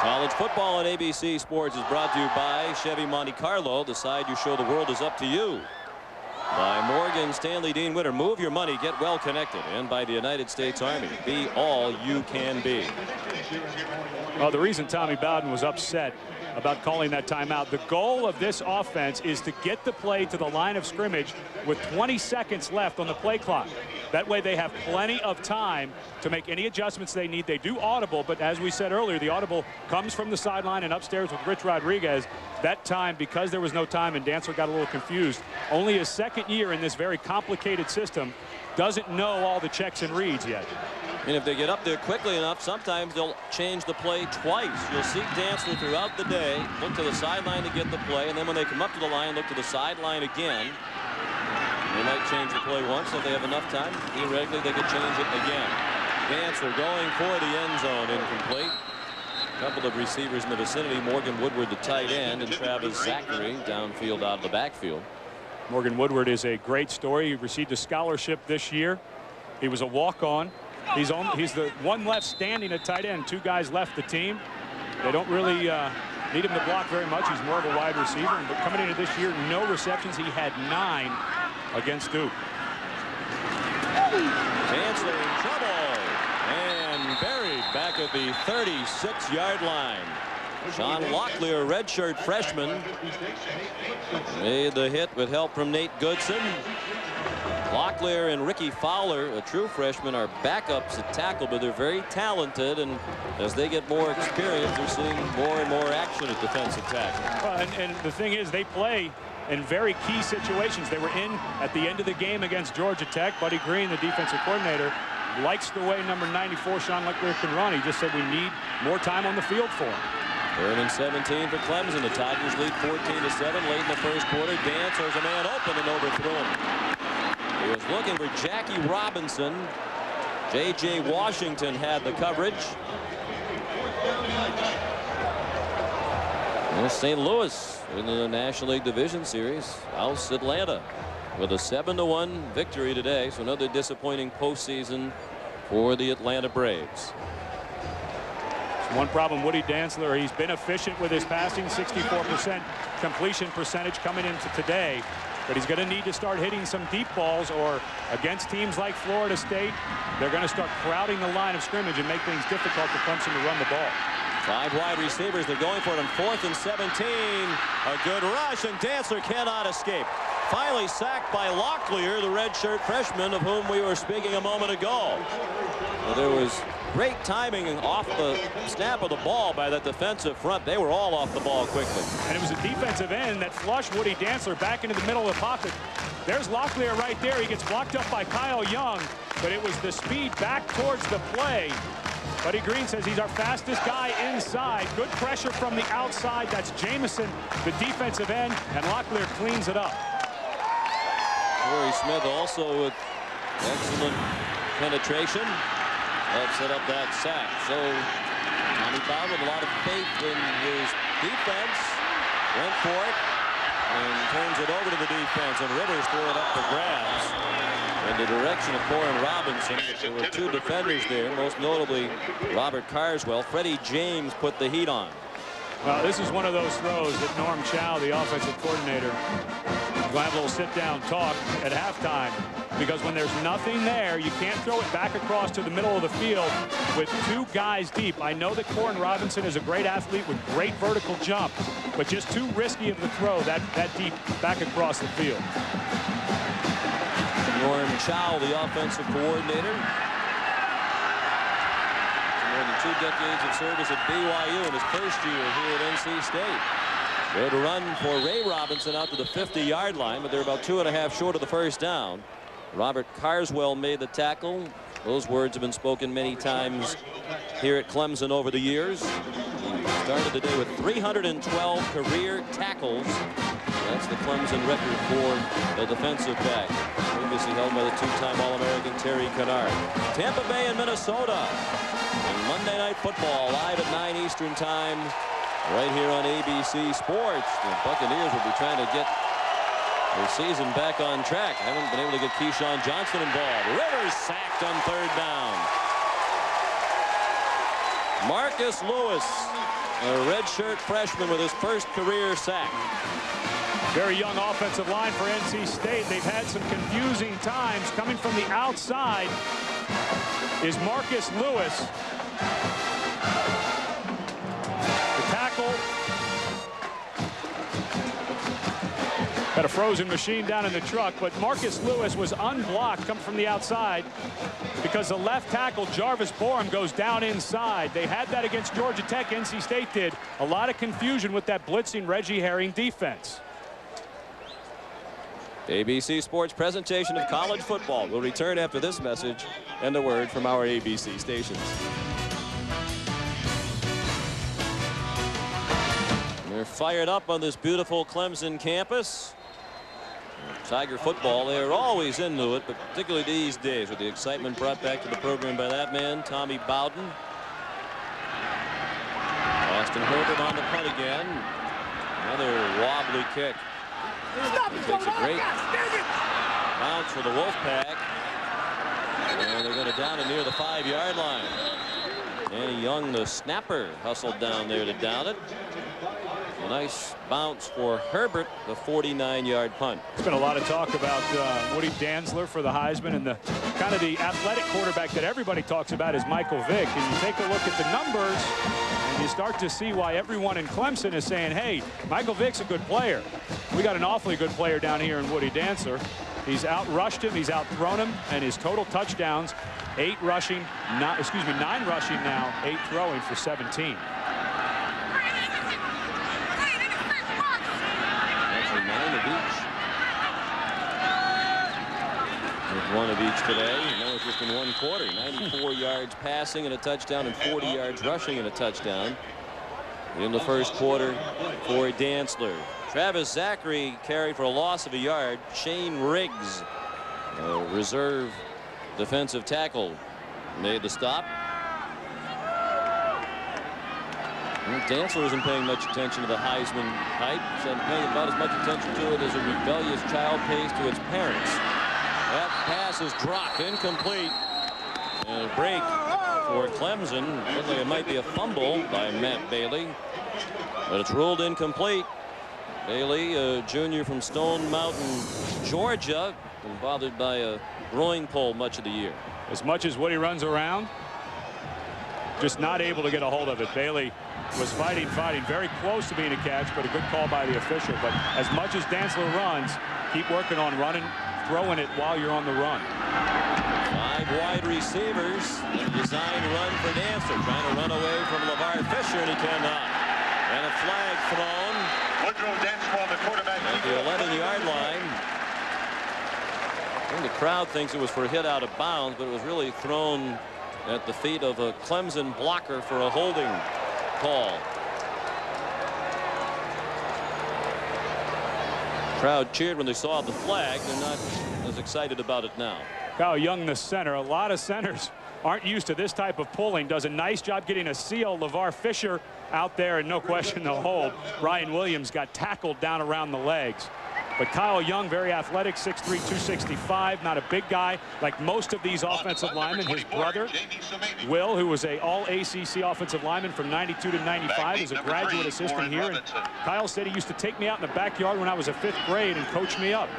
College football on ABC Sports is brought to you by Chevy Monte Carlo. The side you show the world is up to you. By Morgan Stanley Dean Witter. Move your money, get well connected. And by the United States Army. Be all you can be. Well, the reason Tommy Bowden was upset about calling that timeout, the goal of this offense is to get the play to the line of scrimmage with 20 seconds left on the play clock. That way they have plenty of time to make any adjustments they need. They do audible, but as we said earlier, the audible comes from the sideline and upstairs with Rich Rodriguez. That time, because there was no time and Dantzler got a little confused, only his second year in this very complicated system, doesn't know all the checks and reads yet. And if they get up there quickly enough, sometimes they'll change the play twice. You'll see Dantzler throughout the day look to the sideline to get the play, and then when they come up to the line, look to the sideline again. They might change the play once if they have enough time. Theoretically, they could change it again. Dantzler going for the end zone, incomplete. A couple of receivers in the vicinity. Morgan Woodward, the tight end, and Travis Zachary downfield out of the backfield. Morgan Woodward is a great story. He received a scholarship this year. He was a walk-on. He's the one left standing at tight end. 2 guys left the team. They don't really need him to block very much. He's more of a wide receiver. But coming into this year, no receptions. He had 9 against Duke. Dantzler in trouble and buried back at the 36-yard line. Sean Locklear, redshirt freshman, made the hit with help from Nate Goodson. Locklear and Ricky Fowler, a true freshman, are backups at tackle, but they're very talented, and as they get more experience, they're seeing more and more action at defensive tackle. And the thing is, they play in very key situations. They were in at the end of the game against Georgia Tech. Buddy Green, the defensive coordinator, likes the way number 94 Sean Locklear can run. He just said we need more time on the field for him. 3rd and 17 for Clemson. The Tigers lead 14-7 late in the first quarter. Dantzler's a man open and overthrew him. He was looking for Jackie Robinson. J.J. Washington had the coverage. And St. Louis in the National League Division Series oust Atlanta with a 7-1 victory today. So another disappointing postseason for the Atlanta Braves. One problem, Woody Dantzler, he's been efficient with his passing, 64% completion percentage coming into today. But he's going to need to start hitting some deep balls, or against teams like Florida State, they're going to start crowding the line of scrimmage and make things difficult for Clemson to run the ball. 5 wide receivers. They're going for it on 4th and 17. A good rush, and Dantzler cannot escape. Finally sacked by Locklear, the redshirt freshman of whom we were speaking a moment ago. Well, there was great timing off the snap of the ball by that defensive front. They were all off the ball quickly. And it was a defensive end that flushed Woody Dantzler back into the middle of the pocket. There's Locklear right there. He gets blocked up by Kyle Young, but it was the speed back towards the play. Buddy Green says he's our fastest guy inside. Good pressure from the outside. That's Jamison, the defensive end, and Locklear cleans it up. Corey Smith also with excellent penetration. Helped set up that sack. So Tommy Bowden with a lot of faith in his defense. Went for it and turns it over to the defense, and Rivers threw it up for grabs in the direction of Corin Robinson. There were 2 defenders there, most notably Robert Carswell. Freddie James put the heat on. Well, this is one of those throws that Norm Chow, the offensive coordinator, We'll have a little sit-down talk at halftime, because when there's nothing there, you can't throw it back across to the middle of the field with 2 guys deep. I know that Corin Robinson is a great athlete with great vertical jump, but just too risky of the throw that deep back across the field. Norm Chow, the offensive coordinator. More than 2 decades of service at BYU in his first year here at NC State. Good run for Ray Robinson out to the 50-yard line, but they're about 2.5 short of the first down. Robert Carswell made the tackle. Those words have been spoken many times here at Clemson over the years. He started the day with 312 career tackles. That's the Clemson record for the defensive back, previously held by the 2-time All-American Terry Kennard. Tampa Bay and Minnesota. And Monday Night Football live at 9 Eastern Time. Right here on ABC Sports. The Buccaneers will be trying to get their season back on track. Haven't been able to get Keyshawn Johnson involved. Rivers sacked on 3rd down. Marcus Lewis, a redshirt freshman with his first career sack. Very young offensive line for NC State. They've had some confusing times. Coming from the outside is Marcus Lewis. Got a frozen machine down in the truck, but Marcus Lewis was unblocked coming from the outside because the left tackle, Jarvis Borum, goes down inside. They had that against Georgia Tech. NC State did. A lot of confusion with that blitzing Reggie Herring defense. ABC Sports presentation of college football will return after this message and a word from our ABC stations. They're fired up on this beautiful Clemson campus. Tiger football, they're always into it, but particularly these days with the excitement brought back to the program by that man, Tommy Bowden. Austin Herbert on the punt again. Another wobbly kick. It takes a great bounce for the Wolfpack. And they're going to down it near the 5-yard line. Danny Young, the snapper, hustled down there to down it. A nice bounce for Herbert, the 49-yard punt. There's been a lot of talk about Woody Dantzler for the Heisman, and the kind of the athletic quarterback that everybody talks about is Michael Vick. And you take a look at the numbers, and you start to see why everyone in Clemson is saying, hey, Michael Vick's a good player. We got an awfully good player down here in Woody Dantzler. He's outrushed him, he's outthrown him, and his total touchdowns, 9 rushing now, 8 throwing for 17. One of each today, and that was just in 1 quarter. 94 yards passing and a touchdown, and 40 yards rushing and a touchdown in the first quarter for Dantzler. Travis Zachary carried for a loss of a yard. Shane Riggs, a reserve defensive tackle, made the stop. And Dantzler isn't paying much attention to the Heisman hype. He's paying about as much attention to it as a rebellious child pays to its parents. That pass is dropped, incomplete, and a break for Clemson. Looks like it might be a fumble by Matt Bailey, but it's ruled incomplete. Bailey, a junior from Stone Mountain, Georgia, been bothered by a groin pull much of the year. As much as Woody runs around, just not able to get a hold of it. Bailey was fighting, very close to being a catch, but a good call by the official. But as much as Dantzler runs, keep working on running, throwing it while you're on the run. 5 wide receivers. Design run for Dantzler, trying to run away from LeVar Fisher, and he cannot. And a flag thrown at the 11-yard line. I think the crowd thinks it was for a hit out of bounds, but it was really thrown at the feet of a Clemson blocker for a holding call. Crowd cheered when they saw the flag. They're not as excited about it now. Kyle Young, the center. A lot of centers aren't used to this type of pulling. Does a nice job getting a seal. LeVar Fisher out there, and no question the hold. Ryan Williams got tackled down around the legs. But Kyle Young, very athletic, 6'3", 265, not a big guy like most of these offensive linemen. His brother, Will, who was a all-ACC offensive lineman from 92 to 95, is a graduate assistant here. And Kyle said he used to take me out in the backyard when I was in 5th grade and coach me up.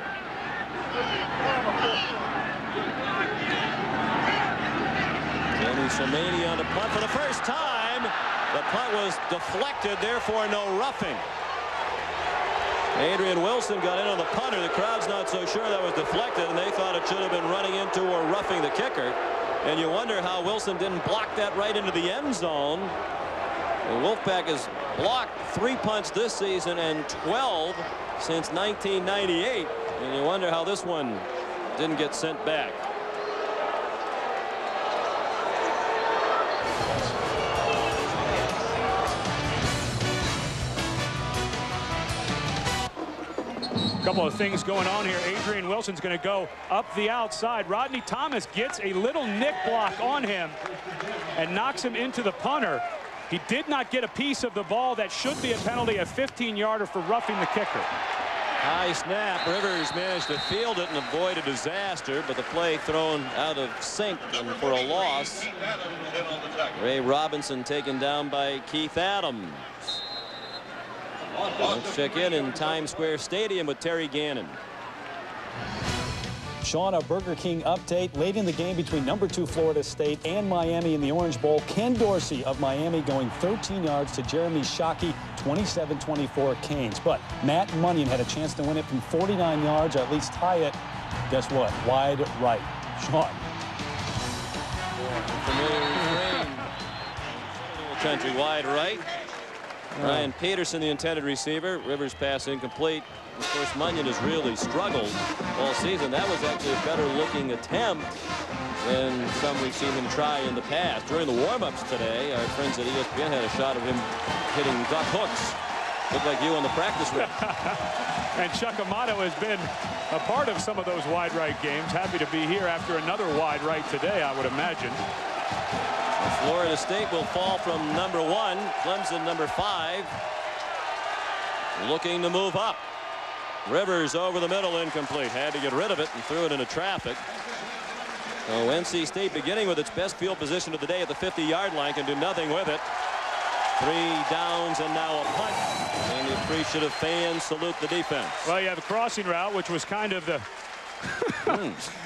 Jamie Somani on the punt for the first time. The punt was deflected, therefore no roughing. Adrian Wilson got in on the punter. The crowd's not so sure that was deflected, and they thought it should have been running into or roughing the kicker. And you wonder how Wilson didn't block that right into the end zone. The Wolfpack has blocked 3 punts this season and 12 since 1998. And you wonder how this one didn't get sent back. Couple of things going on here. Adrian Wilson's going to go up the outside. Rodney Thomas gets a little nick block on him and knocks him into the punter. He did not get a piece of the ball. That should be a penalty, a 15-yarder for roughing the kicker. High snap. Rivers managed to field it and avoid a disaster, but the play thrown out of sync and for a loss. Ray Robinson taken down by Keith Adams. Let's check in Times Square Stadium with Terry Gannon. Sean, a Burger King update late in the game between #2 Florida State and Miami in the Orange Bowl. Ken Dorsey of Miami going 13 yards to Jeremy Shockey, 27-24 Canes. But Matt Munyon had a chance to win it from 49 yards, or at least tie it. Guess what? Wide right. Sean. Familiar refrain. Country wide right. Ryan Peterson, the intended receiver. Rivers pass incomplete. Of course, Munyon has really struggled all season. That was actually a better looking attempt than some we've seen him try in the past. During the warm-ups today, our friends at ESPN had a shot of him hitting duck hooks. Looked like you on the practice ring. And Chuck Amato has been a part of some of those wide right games. Happy to be here after another wide right today, I would imagine. Florida State will fall from #1. Clemson #5. Looking to move up. Rivers over the middle, incomplete. Had to get rid of it and threw it into traffic. So NC State, beginning with its best field position of the day at the 50-yard line, can do nothing with it. 3 downs and now a punt. And the appreciative fans salute the defense. Well, you have a crossing route, which was kind of the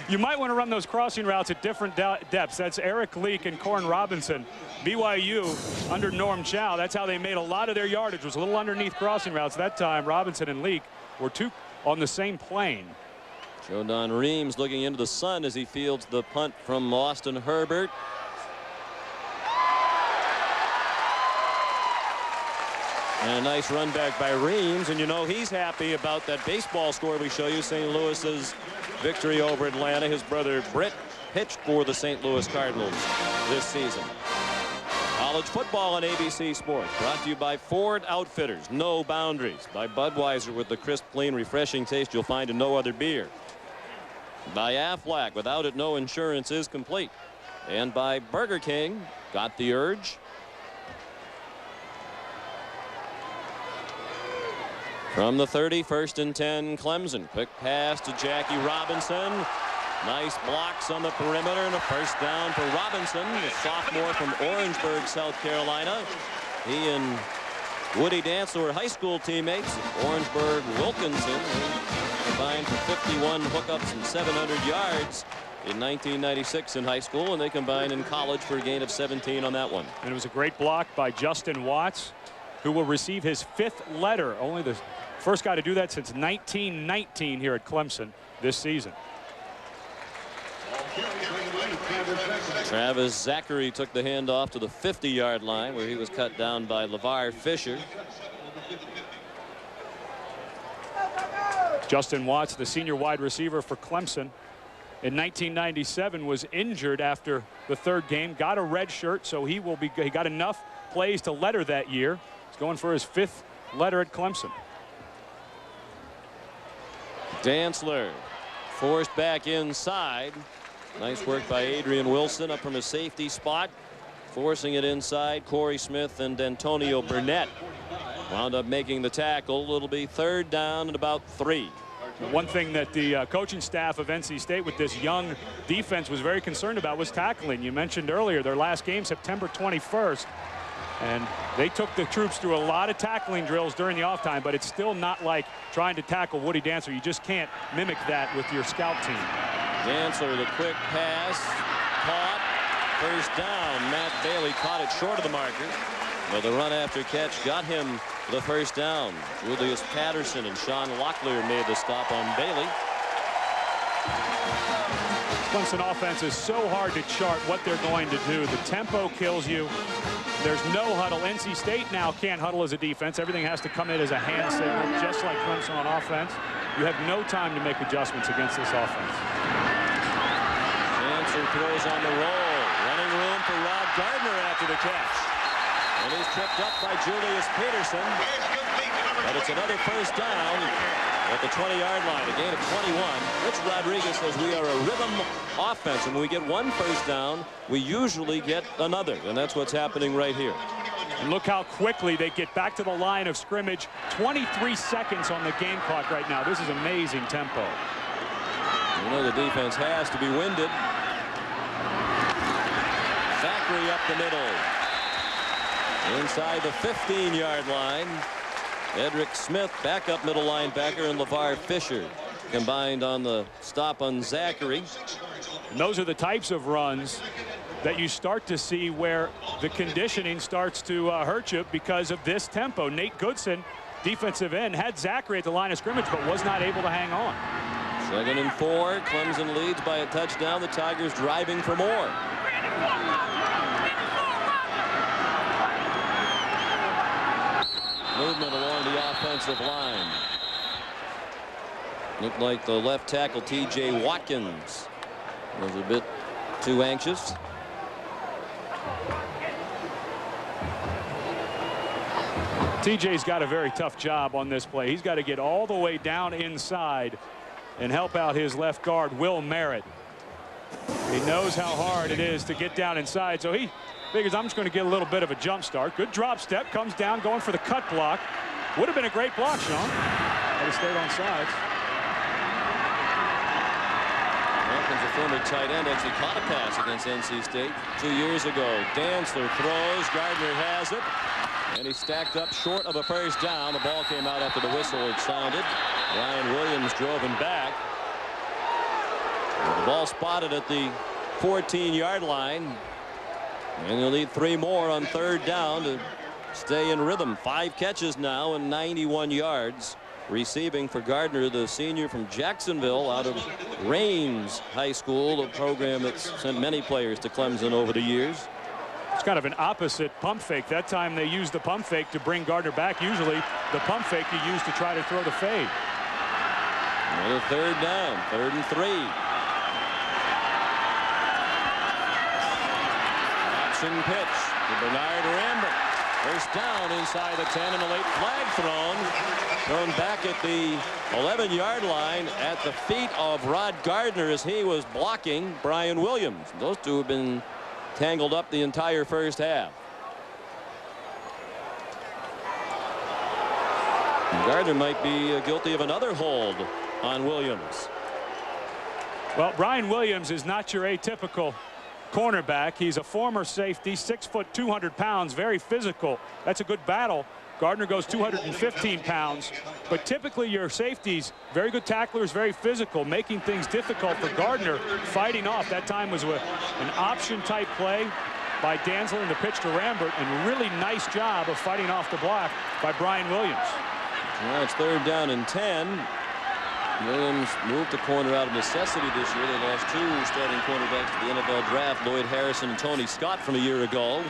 you might want to run those crossing routes at different depths. That's Eric Leak and Corn Robinson. BYU under Norm Chow. That's how they made a lot of their yardage. Was a little underneath crossing routes that time. Robinson and Leak were 2 on the same plane. Jodan Reams looking into the sun as he fields the punt from Austin Herbert. And a nice run back by Reams, and you know he's happy about that baseball score we show you. St. Louis's victory over Atlanta. His brother Britt pitched for the St. Louis Cardinals this season. College football on ABC Sports, brought to you by Ford Outfitters, no boundaries. By Budweiser, with the crisp, clean, refreshing taste you'll find in no other beer. By Aflac, without it no insurance is complete. And by Burger King, got the urge? From the 30, 1st and 10, Clemson. Quick pass to Jackie Robinson. Nice blocks on the perimeter and a first down for Robinson, the sophomore from Orangeburg, South Carolina. He and Woody Dantzler were high school teammates. Orangeburg Wilkinson combined for 51 hookups and 700 yards in 1996 in high school, and they combined in college for a gain of 17 on that one. And it was a great block by Justin Watts, who will receive his 5th letter. Only the first guy to do that since 1919 here at Clemson this season. Travis Zachary took the handoff to the 50-yard line, where he was cut down by LeVar Fisher. Justin Watts, the senior wide receiver for Clemson, in 1997 was injured after the 3rd game, got a red shirt, so he got enough plays to letter that year. He's going for his 5th letter at Clemson. Dantzler forced back inside. Nice work by Adrian Wilson up from a safety spot, forcing it inside. Corey Smith and Antonio Burnett wound up making the tackle. It'll be 3rd down and about 3. One thing that the coaching staff of NC State with this young defense was very concerned about was tackling. You mentioned earlier their last game, September 21st. And they took the troops through a lot of tackling drills during the off time, but it's still not like trying to tackle Woody Dantzler. You just can't mimic that with your scout team. Dantzler, the quick pass, caught, first down. Matt Bailey caught it short of the marker. But the run after catch got him the first down. Julius Patterson and Sean Locklear made the stop on Bailey. Clemson offense is so hard to chart what they're going to do. The tempo kills you. There's no huddle. NC State now can't huddle as a defense. Everything has to come in as a hand signal, just like Clemson on offense. You have no time to make adjustments against this offense. Dantzler throws on the roll. Running room for Rod Gardner after the catch. And he's tripped up by Julius Peterson. But it's another first down at the 20-yard line, a gain of 21. Rich Rodriguez says we are a rhythm offense, and when we get one first down, we usually get another, and that's what's happening right here. And look how quickly they get back to the line of scrimmage. 23 seconds on the game clock right now. This is amazing tempo. You know the defense has to be winded. Zachary up the middle. Inside the 15-yard line. Edric Smith, backup middle linebacker, and LeVar Fisher combined on the stop on Zachary. And those are the types of runs that you start to see where the conditioning starts to hurt you because of this tempo. Nate Goodson, defensive end, had Zachary at the line of scrimmage but was not able to hang on. 2nd and 4. Clemson leads by a touchdown. The Tigers driving for more. Movement along the offensive line. Looked like the left tackle T.J. Watkins was a bit too anxious. TJ's got a very tough job on this play. He's got to get all the way down inside and help out his left guard, Will Merritt. He knows how hard it is to get down inside, so he figures I'm just going to get a little bit of a jump start. Good drop step, comes down, going for the cut block. Would have been a great block, Sean. But he stayed on sides. Watkins, a former tight end, actually caught a pass against NC State 2 years ago. Dantzler throws, Gardner has it, and he stacked up short of a first down. The ball came out after the whistle had sounded. Ryan Williams drove him back. The ball spotted at the 14-yard line. And you'll need 3 more on 3rd down to stay in rhythm. 5 catches now and 91 yards receiving for Gardner, the senior from Jacksonville out of Raines High School, a program that's sent many players to Clemson over the years. It's kind of an opposite pump fake. That time they used the pump fake to bring Gardner back. Usually the pump fake you use to try to throw the fade. Another 3rd down, 3rd and 3. Pitch to Bernard Rambert. First down inside the 10 and a late flag thrown back at the 11-yard line at the feet of Rod Gardner as he was blocking Brian Williams. Those two have been tangled up the entire first half. And Gardner might be guilty of another hold on Williams. Well, Brian Williams is not your atypical cornerback. He's a former safety, 6 foot 200 pounds, very physical. That's a good battle. Gardner goes 215 pounds, but typically your safeties, very good tacklers, very physical, making things difficult for Gardner, fighting off. That time was an option type play by Dantzler in the pitch to Rambert, and really nice job of fighting off the block by Brian Williams. Well, it's 3rd down and 10. Williams moved the corner out of necessity this year. They lost 2 starting cornerbacks to the NFL draft, Lloyd Harrison and Tony Scott from a year ago.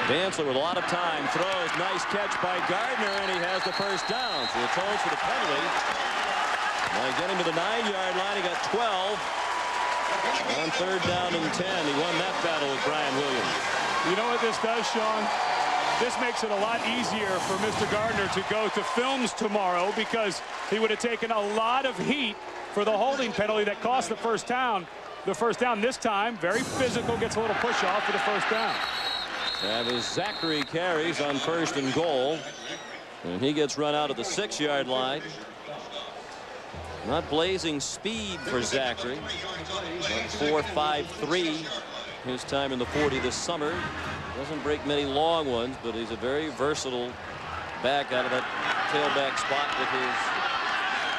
Dantzler with a lot of time throws. Nice catch by Gardner, and he has the first down. So he atones for the penalty. Now getting to the 9-yard line, he got 12. On 3rd down and 10, he won that battle with Brian Williams. You know what this does, Sean? This makes it a lot easier for Mr. Gardner to go to films tomorrow, because he would have taken a lot of heat for the holding penalty that cost the first down. The first down this time, very physical, gets a little push off for the first down. Travis Zachary carries on 1st and goal, and he gets run out at the 6-yard line. Not blazing speed for Zachary. 4.53 his time in the 40 this summer. Doesn't break many long ones, but he's a very versatile back out of that tailback spot with his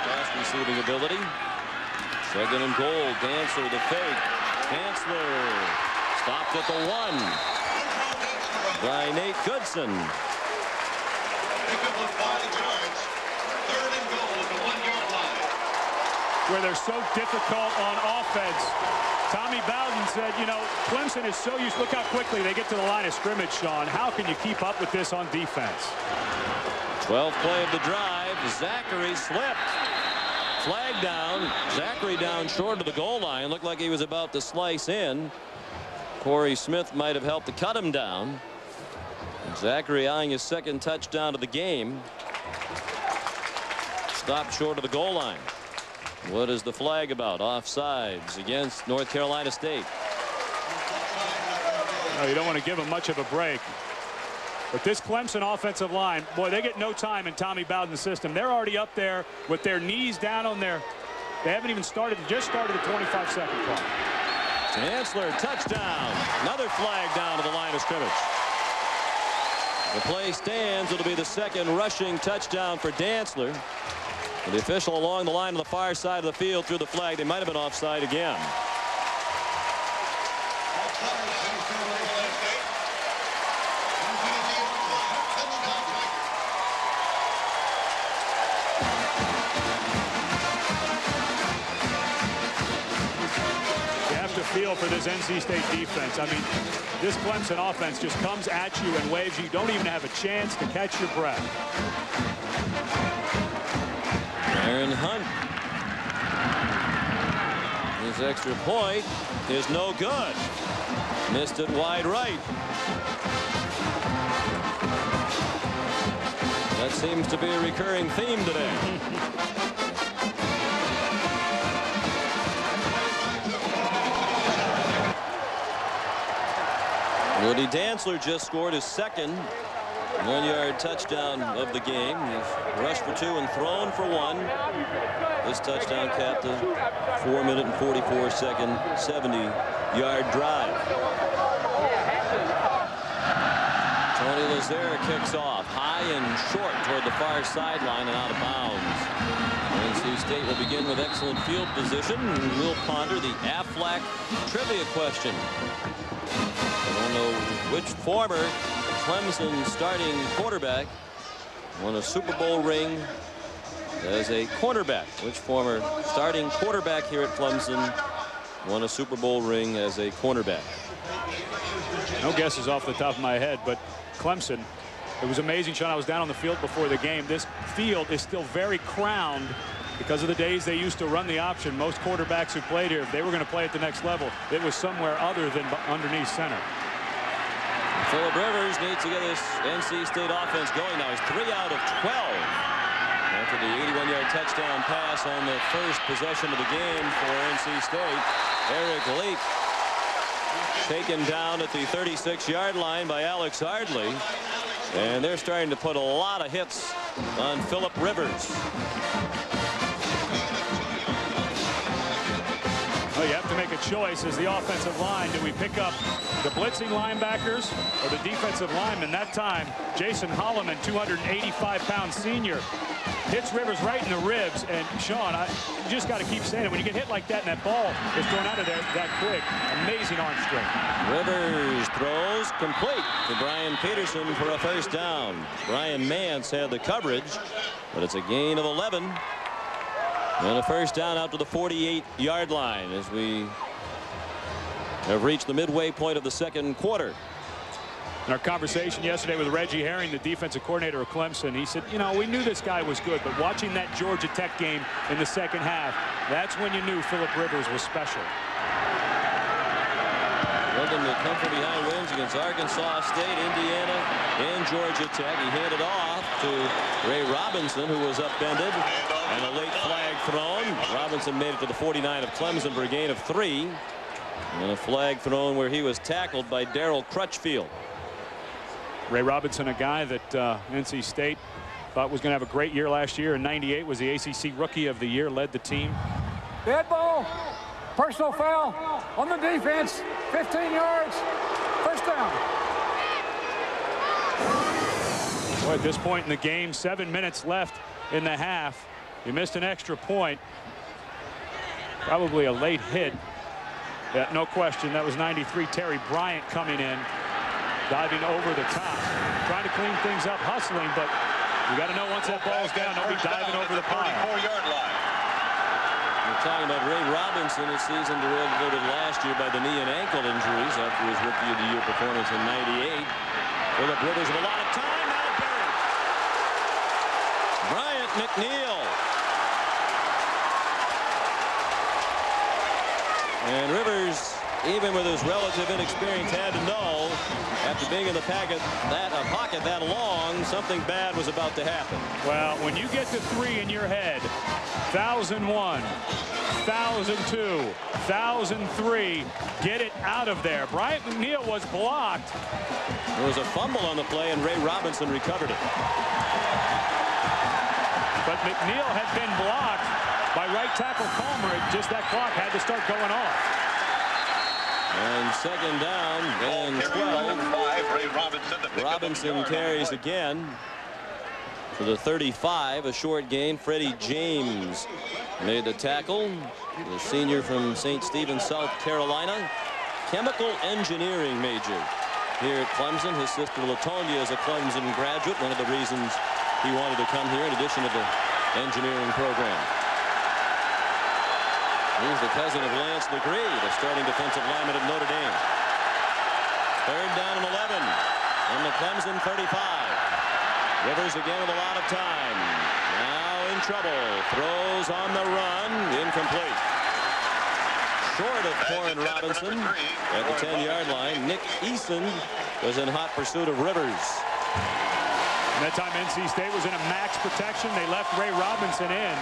pass receiving ability. Second and goal. Dantzler the fake. Dantzler stopped at the 1 by Nate Goodson. Where they're so difficult on offense. Tommy Bowden said, you know, Clemson is so used. Look how quickly they get to the line of scrimmage, Sean. How can you keep up with this on defense? 12th play of the drive. Zachary slipped. Flag down. Zachary down short of the goal line. Looked like he was about to slice in. Corey Smith might have helped to cut him down. And Zachary eyeing his second touchdown of the game. Stopped short of the goal line. What is the flag about? Offsides against North Carolina State. No, you don't want to give them much of a break. But this Clemson offensive line, boy, they get no time in Tommy Bowden's system. They're already up there with their knees down on their. They haven't even started. Just started the 25-second clock. Dantzler touchdown. Another flag down to the line of scrimmage. The play stands. It'll be the second rushing touchdown for Dantzler. The official along the line on the far side of the field threw the flag. They might have been offside again. You have to feel for this NC State defense. I mean, this Clemson offense just comes at you and waves. You don't even have a chance to catch your breath. Aaron Hunt. His extra point is no good. Missed it wide right. That seems to be a recurring theme today. Woody Dantzler just scored his second 1-yard touchdown of the game. He's rushed for 2 and thrown for 1. This touchdown capped a 4-minute and 44-second 70-yard drive. Tony Lazzare kicks off high and short toward the far sideline and out of bounds. NC State will begin with excellent field position. We'll ponder the Aflac trivia question. I don't know which former Clemson starting quarterback won a Super Bowl ring as a cornerback. Which former starting quarterback here at Clemson won a Super Bowl ring as a cornerback? No guesses off the top of my head, but Clemson, it was amazing, Sean. I was down on the field before the game. This field is still very crowned because of the days they used to run the option. Most quarterbacks who played here, if they were going to play at the next level, it was somewhere other than underneath center. Phillip Rivers needs to get this NC State offense going now. He's 3 out of 12 after the 81-yard touchdown pass on the first possession of the game for NC State. Eric Leak taken down at the 36-yard line by Alex Ardley, and they're starting to put a lot of hits on Phillip Rivers. Well, you have to make a choice as the offensive line. Do we pick up the blitzing linebackers or the defensive linemen? That time, Jason Holloman, 285-pound senior, hits Rivers right in the ribs. And Sean, you just got to keep saying it. When you get hit like that and that ball is thrown out of there that quick, amazing arm strength. Rivers throws complete to Brian Peterson for a first down. Brian Mance had the coverage, but it's a gain of 11. And a first down out to the 48-yard line as we have reached the midway point of the second quarter. In our conversation yesterday with Reggie Herring, the defensive coordinator of Clemson, he said, you know, we knew this guy was good, but watching that Georgia Tech game in the second half, that's when you knew Phillip Rivers was special. Looking to come from behind wins against Arkansas State, Indiana, and Georgia Tech. He handed off to Ray Robinson, who was upended, and a late flag thrown. Robinson made it to the 49 of Clemson for a gain of 3. And a flag thrown where he was tackled by Darryl Crutchfield. Ray Robinson, a guy that NC State Thought was going to have a great year last year. In '98 was the ACC Rookie of the Year, led the team. Dead ball. Personal foul on the defense. 15 yards. First down. Boy, at this point in the game, 7 minutes left in the half. You missed an extra point. Probably a late hit. Yeah, no question. That was 93. Terry Bryant coming in, diving over the top, trying to clean things up, hustling, but you got to know once that ball's down, nobody diving over the pile. 44-yard line. We're talking about Ray Robinson. His season derailed last year by the knee and ankle injuries after his Rookie of the Year performance in '98. Phillip Rivers with a lot of time. Now buried. Bryant McNeil. And Rivers, even with his relative inexperience, had to know after being in the pocket that long, something bad was about to happen. Well, when you get to 3 in your head, 1,001, 1,002, 1,003, get it out of there. Bryant McNeil was blocked. There was a fumble on the play, and Ray Robinson recovered it. But McNeil had been blocked by right tackle Palmer. Just that clock had to start going off. And second down and 12. Robinson carries again for the 35, a short gain. Freddie James made the tackle. The senior from St. Stephen, South Carolina. Chemical engineering major here at Clemson. His sister Latonia is a Clemson graduate. One of the reasons he wanted to come here in addition to the engineering program. He's the cousin of Lance Legree, the starting defensive lineman of Notre Dame. Third down and 11 on the Clemson 35. Rivers again with a lot of time. Now in trouble. Throws on the run. Incomplete. Short of Corin Robinson at the 10-yard line. Nick Eason was in hot pursuit of Rivers. And that time NC State was in a max protection. They left Ray Robinson in.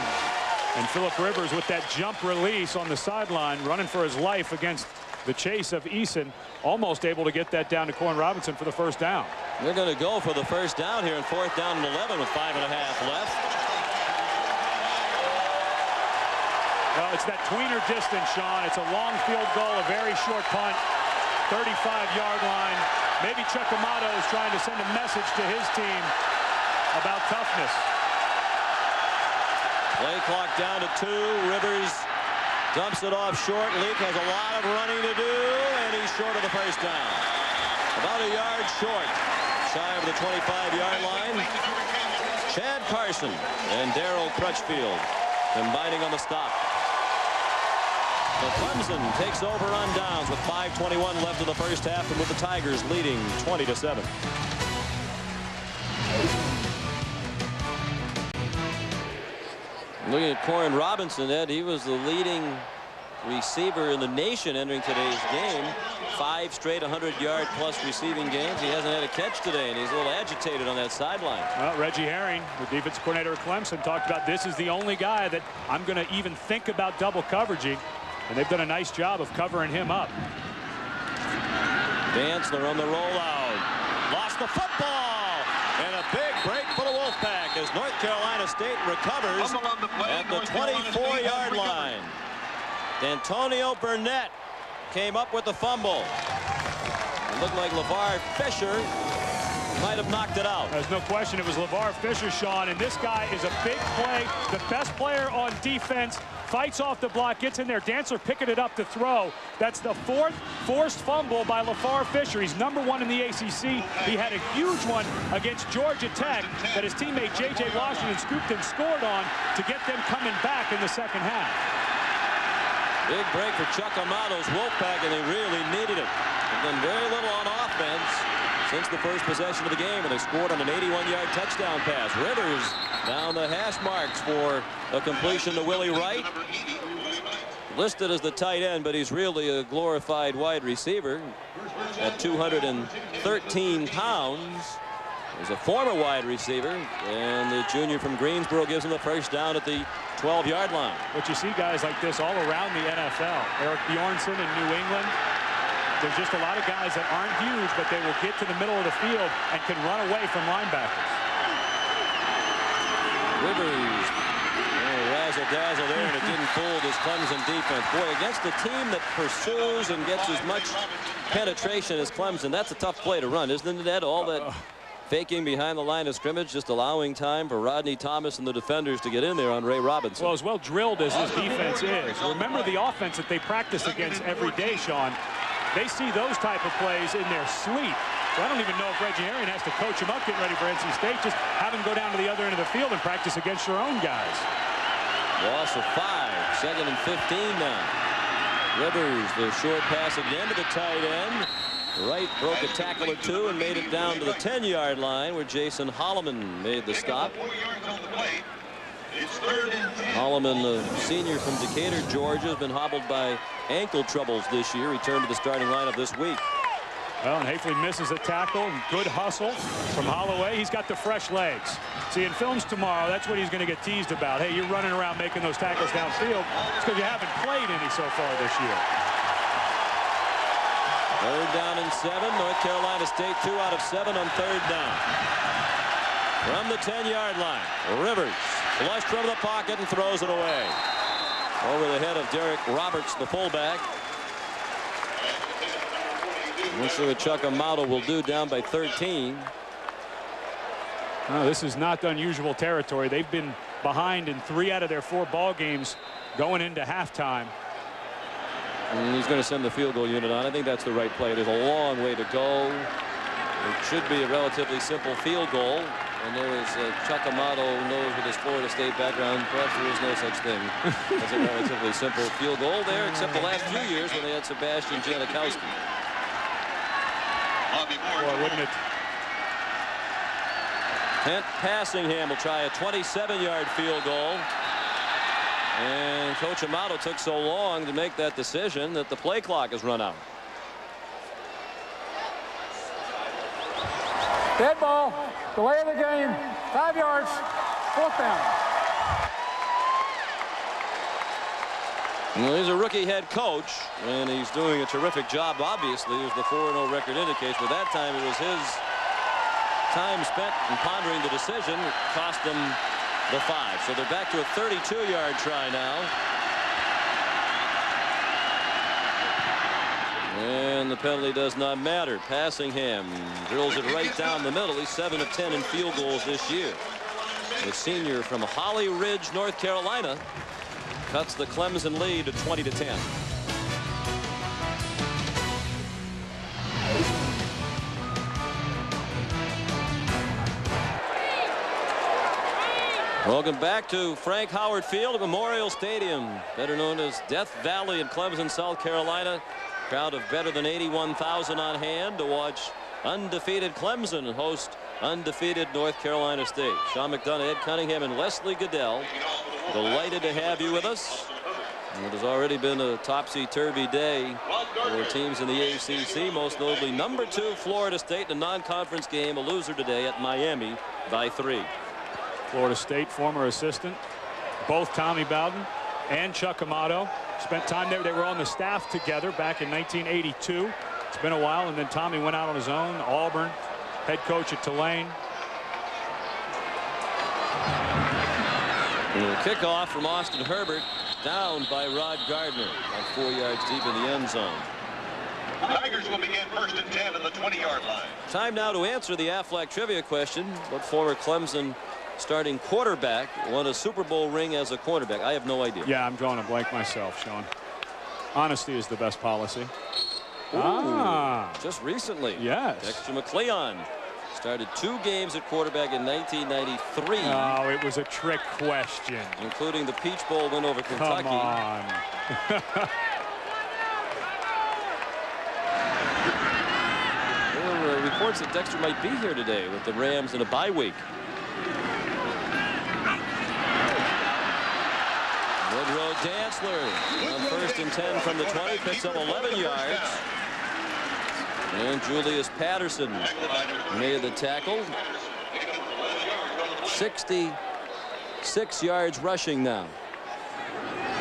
And Phillip Rivers with that jump release on the sideline, running for his life against the chase of Eason, almost able to get that down to Corin Robinson for the first down. They're going to go for the first down here in 4th down and 11 with 5.5 left. Well, it's that tweener distance, Sean. It's a long field goal, a very short punt, 35-yard line. Maybe Chuck Amato is trying to send a message to his team about toughness. Play clock down to 2. Rivers dumps it off short. Leak has a lot of running to do, and he's short of the first down. About a yard short, shy of the 25-yard line. Chad Carson and Darryl Crutchfield combining on the stop. So Clemson takes over on downs with 5:21 left in the first half, and with the Tigers leading 20-7. Looking at Corin Robinson, Ed, he was the leading receiver in the nation entering today's game. 5 straight 100-yard plus receiving games. He hasn't had a catch today, and he's a little agitated on that sideline. Well, Reggie Herring, the defensive coordinator of Clemson, talked about this is the only guy that I'm going to even think about double coveraging, and they've done a nice job of covering him up. Dantzler on the rollout. Lost the football. And a big break for the Wolfpack as North Carolina State recovers at the 24-yard line. D'Antonio Burnett came up with the fumble. It looked like LeVar Fisher might have knocked it out. There's no question it was LeVar Fisher, Sean, and this guy is a big play, the best player on defense, fights off the block, gets in there. Dantzler picking it up to throw. That's the 4th forced fumble by LeVar Fisher. He's #1 in the ACC. He had a huge one against Georgia Tech that his teammate J.J. Washington scooped and scored on to get them coming back in the second half. Big break for Chuck Amato's Wolfpack, and they really needed it. They've done very little on offense since the first possession of the game, and they scored on an 81-yard touchdown pass. Rivers down the hash marks for a completion to Willie Wright. Listed as the tight end, but he's really a glorified wide receiver at 213 pounds. He's a former wide receiver, and the junior from Greensboro gives him the first down at the 12-yard line. But you see guys like this all around the NFL. Eric Bjornson in New England. There's just a lot of guys that aren't huge, but they will get to the middle of the field and can run away from linebackers. Rivers. Razzle-dazzle there, and it didn't fool this Clemson defense. Boy, against a team that pursues and gets as much penetration as Clemson, that's a tough play to run, isn't it, Ed? All that faking behind the line of scrimmage, just allowing time for Rodney Thomas and the defenders to get in there on Ray Robinson. Well, as well drilled as this defense is, remember the offense that they practice against every day, Sean. They see those type of plays in their sleep. So I don't even know if Reggie Arian has to coach him up getting ready for NC State. Just have him go down to the other end of the field and practice against your own guys. Loss of 5. Second and 15 now. Rivers, the short pass again to the tight end. Wright broke a tackle or two and made it down to the 10-yard line where Jason Holloman made the stop. Holloman, a senior from Decatur, Georgia, has been hobbled by ankle troubles this year. Returned to the starting lineup this week. Well, and Hafley misses a tackle. Good hustle from Holloway. He's got the fresh legs. See, in films tomorrow, that's what he's going to get teased about. Hey, you're running around making those tackles downfield. It's because you haven't played any so far this year. 3rd down and 7. North Carolina State 2 out of 7 on 3rd down. From the 10-yard line, Rivers flushed from the pocket and throws it away. Over the head of Derek Roberts, the fullback. We'll see what Chuck Amato will do down by 13. No, this is not unusual territory. They've been behind in 3 out of their 4 ball games going into halftime. And he's going to send the field goal unit on. I think that's the right play. There's a long way to go. It should be a relatively simple field goal. And there is Chuck Amato knows with his Florida State background, perhaps there is no such thing as a relatively simple field goal there, except the last few years when they had Sebastian Janikowski. Boy, wouldn't it? Kent Passingham will try a 27-yard field goal. And Coach Amato took so long to make that decision that the play clock has run out. Dead ball. Delay of the game. 5 yards. 4th down. Well, he's a rookie head coach, and he's doing a terrific job, obviously, as the 4-0 record indicates. But that time, it was his time spent in pondering the decision cost them the 5. So they're back to a 32-yard try now. And the penalty does not matter. Passingham drills it right down the middle. He's 7 of 10 in field goals this year. The senior from Holly Ridge, North Carolina, cuts the Clemson lead to 20-10. Welcome back to Frank Howard Field at Memorial Stadium, better known as Death Valley in Clemson, South Carolina. Crowd of better than 81,000 on hand to watch undefeated Clemson host undefeated North Carolina State. Sean McDonough, Ed Cunningham, and Leslie Goodell, delighted to have you with us. And it has already been a topsy-turvy day for teams in the ACC, most notably number 2 Florida State in a non-conference game, a loser today at Miami by 3. Florida State former assistant, both Tommy Bowden and Chuck Amato spent time there. They were on the staff together back in 1982. It's been a while, and then Tommy went out on his own. Auburn, head coach at Tulane. And a kickoff from Austin Herbert, down by Rod Gardner, about 4 yards deep in the end zone. Tigers will begin 1st and 10 in the 20-yard line. Time now to answer the Aflac trivia question. What former Clemson starting quarterback won a Super Bowl ring as a quarterback? I have no idea. Yeah, I'm drawing a blank myself, Sean. Honesty is the best policy. Ooh, just recently. Yes. Dexter McCleon started 2 games at quarterback in 1993. Oh, it was a trick question. Including the Peach Bowl win over Kentucky. Come on. There were reports that Dexter might be here today with the Rams in a bye week. Woodrow Dantzler on 1st and 10 from the 20, picks up 11 yards. And Julius Patterson made the tackle. 66 yards rushing now.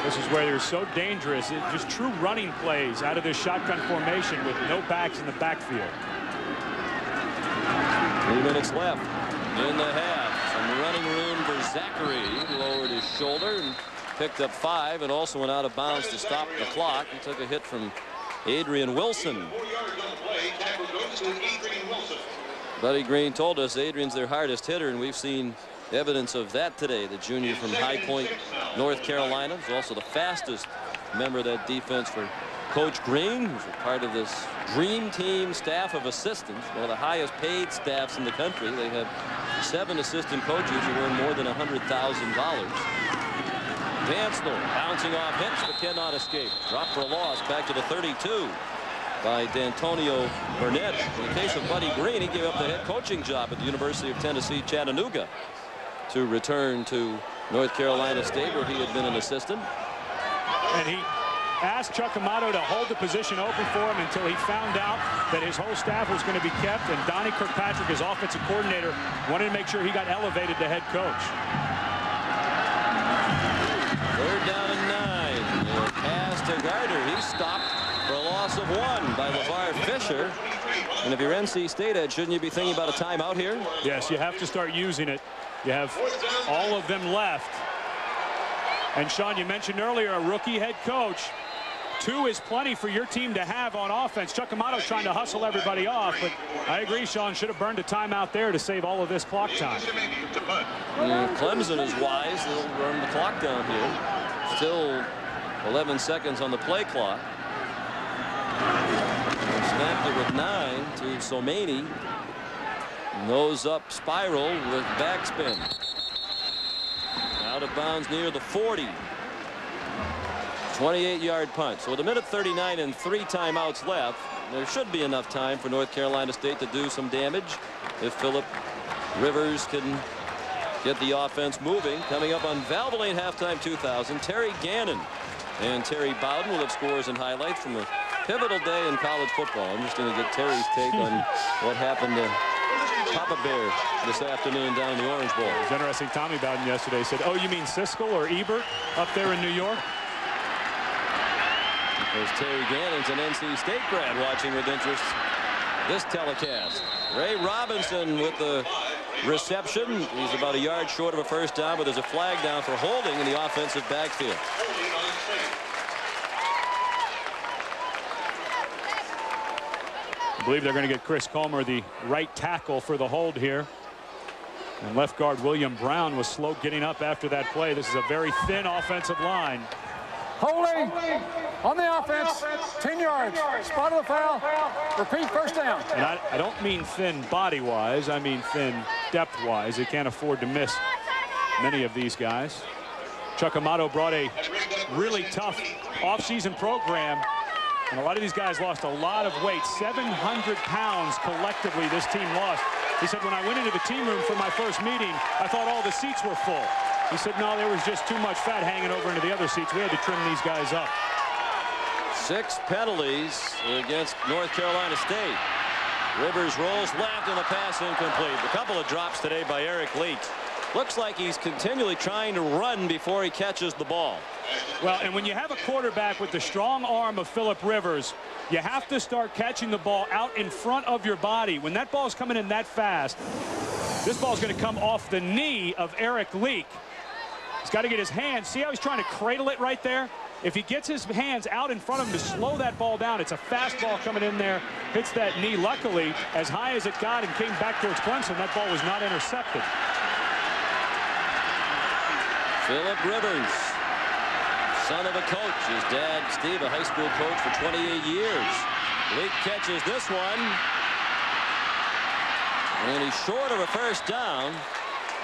This is where they're so dangerous. It's just true running plays out of this shotgun formation with no backs in the backfield. 3 minutes left in the half. Some running room for Zachary lowered his shoulder and picked up 5 and also went out of bounds to stop the clock. He took a hit from Adrian Wilson. Buddy Green told us Adrian's their hardest hitter, and we've seen evidence of that today. The junior from High Point, North Carolina, is also the fastest member of that defense for Coach Green, who's a part of this dream team staff of assistants, one of the highest paid staffs in the country. They have 7 assistant coaches who earn more than $100,000. Dantzler bouncing off hits but cannot escape. Drop for a loss back to the 32 by D'Antonio Burnett. In the case of Buddy Green, he gave up the head coaching job at the University of Tennessee, Chattanooga, to return to North Carolina State, where he had been an assistant. And he asked Chuck Amato to hold the position open for him until he found out that his whole staff was going to be kept, and Donnie Kirkpatrick, his offensive coordinator, wanted to make sure he got elevated to head coach. 3rd down and 9. The pass to Gardner. He stopped for a loss of 1 by LeVar Fisher. And if you're NC State, Ed, shouldn't you be thinking about a timeout here? Yes, you have to start using it. You have all of them left. And Sean, you mentioned earlier a rookie head coach. 2 is plenty for your team to have on offense. Chuck Amato's trying to hustle everybody off, but I agree, Sean should have burned a timeout there to save all of this clock time. Clemson is wise. They'll run the clock down here. Still 11 seconds on the play clock. Snapped it with 9 to Somani. Nose up spiral with backspin. Out of bounds near the 40. 28-yard punt. So with 1:39 and 3 timeouts left, there should be enough time for North Carolina State to do some damage if Philip Rivers can get the offense moving. Coming up on Valvoline Halftime 2000, Terry Gannon and Terry Bowden will have scores and highlights from a pivotal day in college football. I'm just going to get Terry's take on what happened to Papa Bear this afternoon down in the Orange Bowl. It was interesting. Tommy Bowden yesterday said, "Oh, you mean Siskel or Ebert up there in New York?" There's Terry Gannon's an NC State grad watching with interest this telecast. Ray Robinson with the reception. He's about a yard short of a first down, but there's a flag down for holding in the offensive backfield. I believe they're going to get Chris Comer, the right tackle, for the hold here. And left guard William Brown was slow getting up after that play. This is a very thin offensive line. Holding on the offense, 10 yards. Spot of the foul. Repeat, first down. And I don't mean thin body-wise. I mean thin depth-wise. They can't afford to miss many of these guys. Chuck Amato brought a really tough offseason program. And a lot of these guys lost a lot of weight. 700 pounds collectively this team lost. He said, when I went into the team room for my first meeting, I thought all the seats were full. He said, no, there was just too much fat hanging over into the other seats. We had to trim these guys up. 6 penalties against North Carolina State. Rivers rolls left and the pass incomplete. A couple of drops today by Eric Leach. Looks like he's continually trying to run before he catches the ball. Well, and when you have a quarterback with the strong arm of Philip Rivers, you have to start catching the ball out in front of your body. When that ball's coming in that fast, this ball's going to come off the knee of Eric Leach. He's got to get his hands. See how he's trying to cradle it right there? If he gets his hands out in front of him to slow that ball down, it's a fast ball coming in there, hits that knee. Luckily, as high as it got and came back towards Clemson, that ball was not intercepted. Philip Rivers, son of a coach. His dad, Steve, a high school coach for 28 years. Leach catches this one. And he's short of a first down.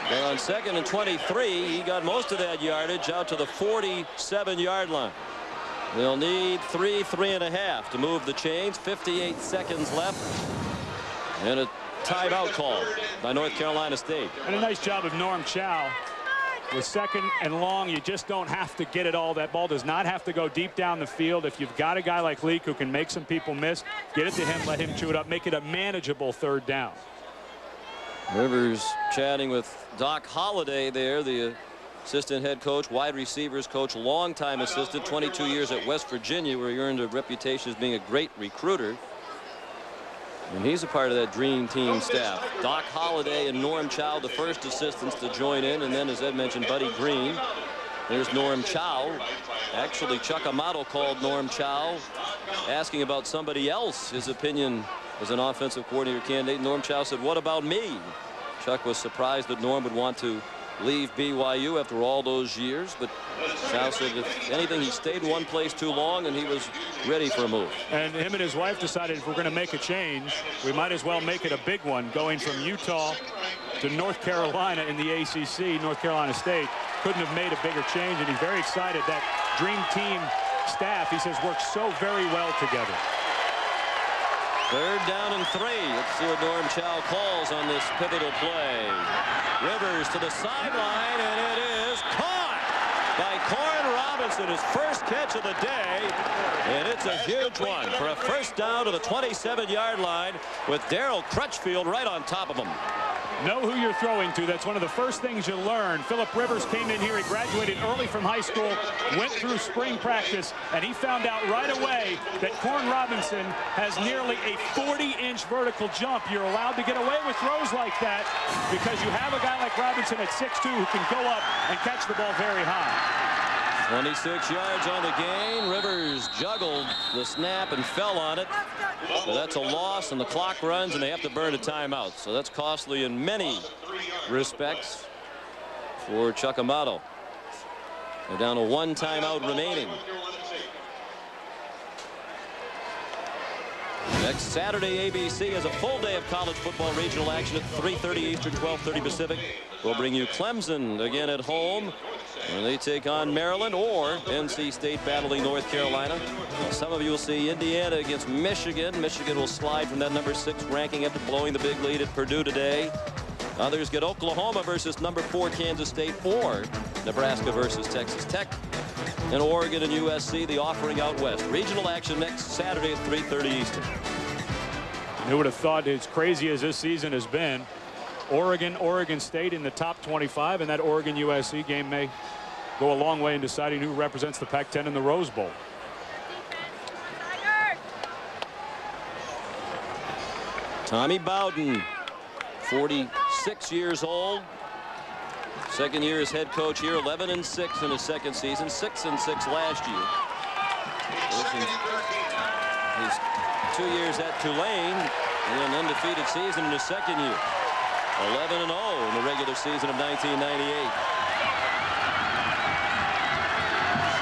But on 2nd and 23, he got most of that yardage out to the 47-yard line. They'll need 3.5 to move the chains. 58 seconds left. And a timeout call by North Carolina State. And a nice job of Norm Chow. With 2nd and long, you just don't have to get it all. That ball does not have to go deep down the field. If you've got a guy like Leach who can make some people miss, get it to him, let him chew it up, make it a manageable 3rd down. Rivers chatting with Doc Holliday there, the assistant head coach, wide receivers coach, longtime assistant, 22 years at West Virginia, where he earned a reputation as being a great recruiter. And he's a part of that dream team staff. Doc Holliday and Norm Chow, the first assistants to join in. And then, as Ed mentioned, Buddy Green. There's Norm Chow. Actually, Chuck Amato called Norm Chow, asking about somebody else, his opinion as an offensive coordinator candidate. Norm Chow said, "What about me?" Chuck was surprised that Norm would want to leave BYU after all those years, but Chow said if anything, he stayed in one place too long and he was ready for a move. And him and his wife decided if we're going to make a change, we might as well make it a big one, going from Utah to North Carolina in the ACC. North Carolina State couldn't have made a bigger change, and he's very excited. That dream team staff, he says, works so very well together. 3rd down and 3. Let's see what Norm Chow calls on this pivotal play. Rivers to the sideline, and it is caught by Corn Robinson, his first catch of the day, and it's a huge one for a first down to the 27-yard line with Darryl Crutchfield right on top of him. Know who you're throwing to. That's one of the first things you learn. Philip Rivers came in here. He graduated early from high school, went through spring practice, and he found out right away that Corn Robinson has nearly a 40-inch vertical jump. You're allowed to get away with throws like that because you have a guy like Robinson at 6'2" who can go up and catch the ball very high. 26 yards on the gain. Rivers juggled the snap and fell on it. So that's a loss, and the clock runs, and they have to burn a timeout. So that's costly in many respects for Chuck Amato. They're down to 1 timeout remaining. Next Saturday, ABC has a full day of college football regional action at 3:30 Eastern, 12:30 Pacific. We'll bring you Clemson again at home, and they take on Maryland, or NC State battling North Carolina. Now, some of you will see Indiana against Michigan. Michigan will slide from that number 6 ranking after blowing the big lead at Purdue today. Others get Oklahoma versus number 4 Kansas State, or Nebraska versus Texas Tech. And Oregon and USC, the offering out west. Regional action next Saturday at 3:30 Eastern. Who would have thought, as crazy as this season has been, Oregon State in the top 25, and that Oregon-USC game may go a long way in deciding who represents the Pac-10 in the Rose Bowl. Tommy Bowden, 46 years old. Second year as head coach here, 11-6 in his second season, 6-6 last year. His 2 years at Tulane, and an undefeated season in his second year. 11-0 in the regular season of 1998.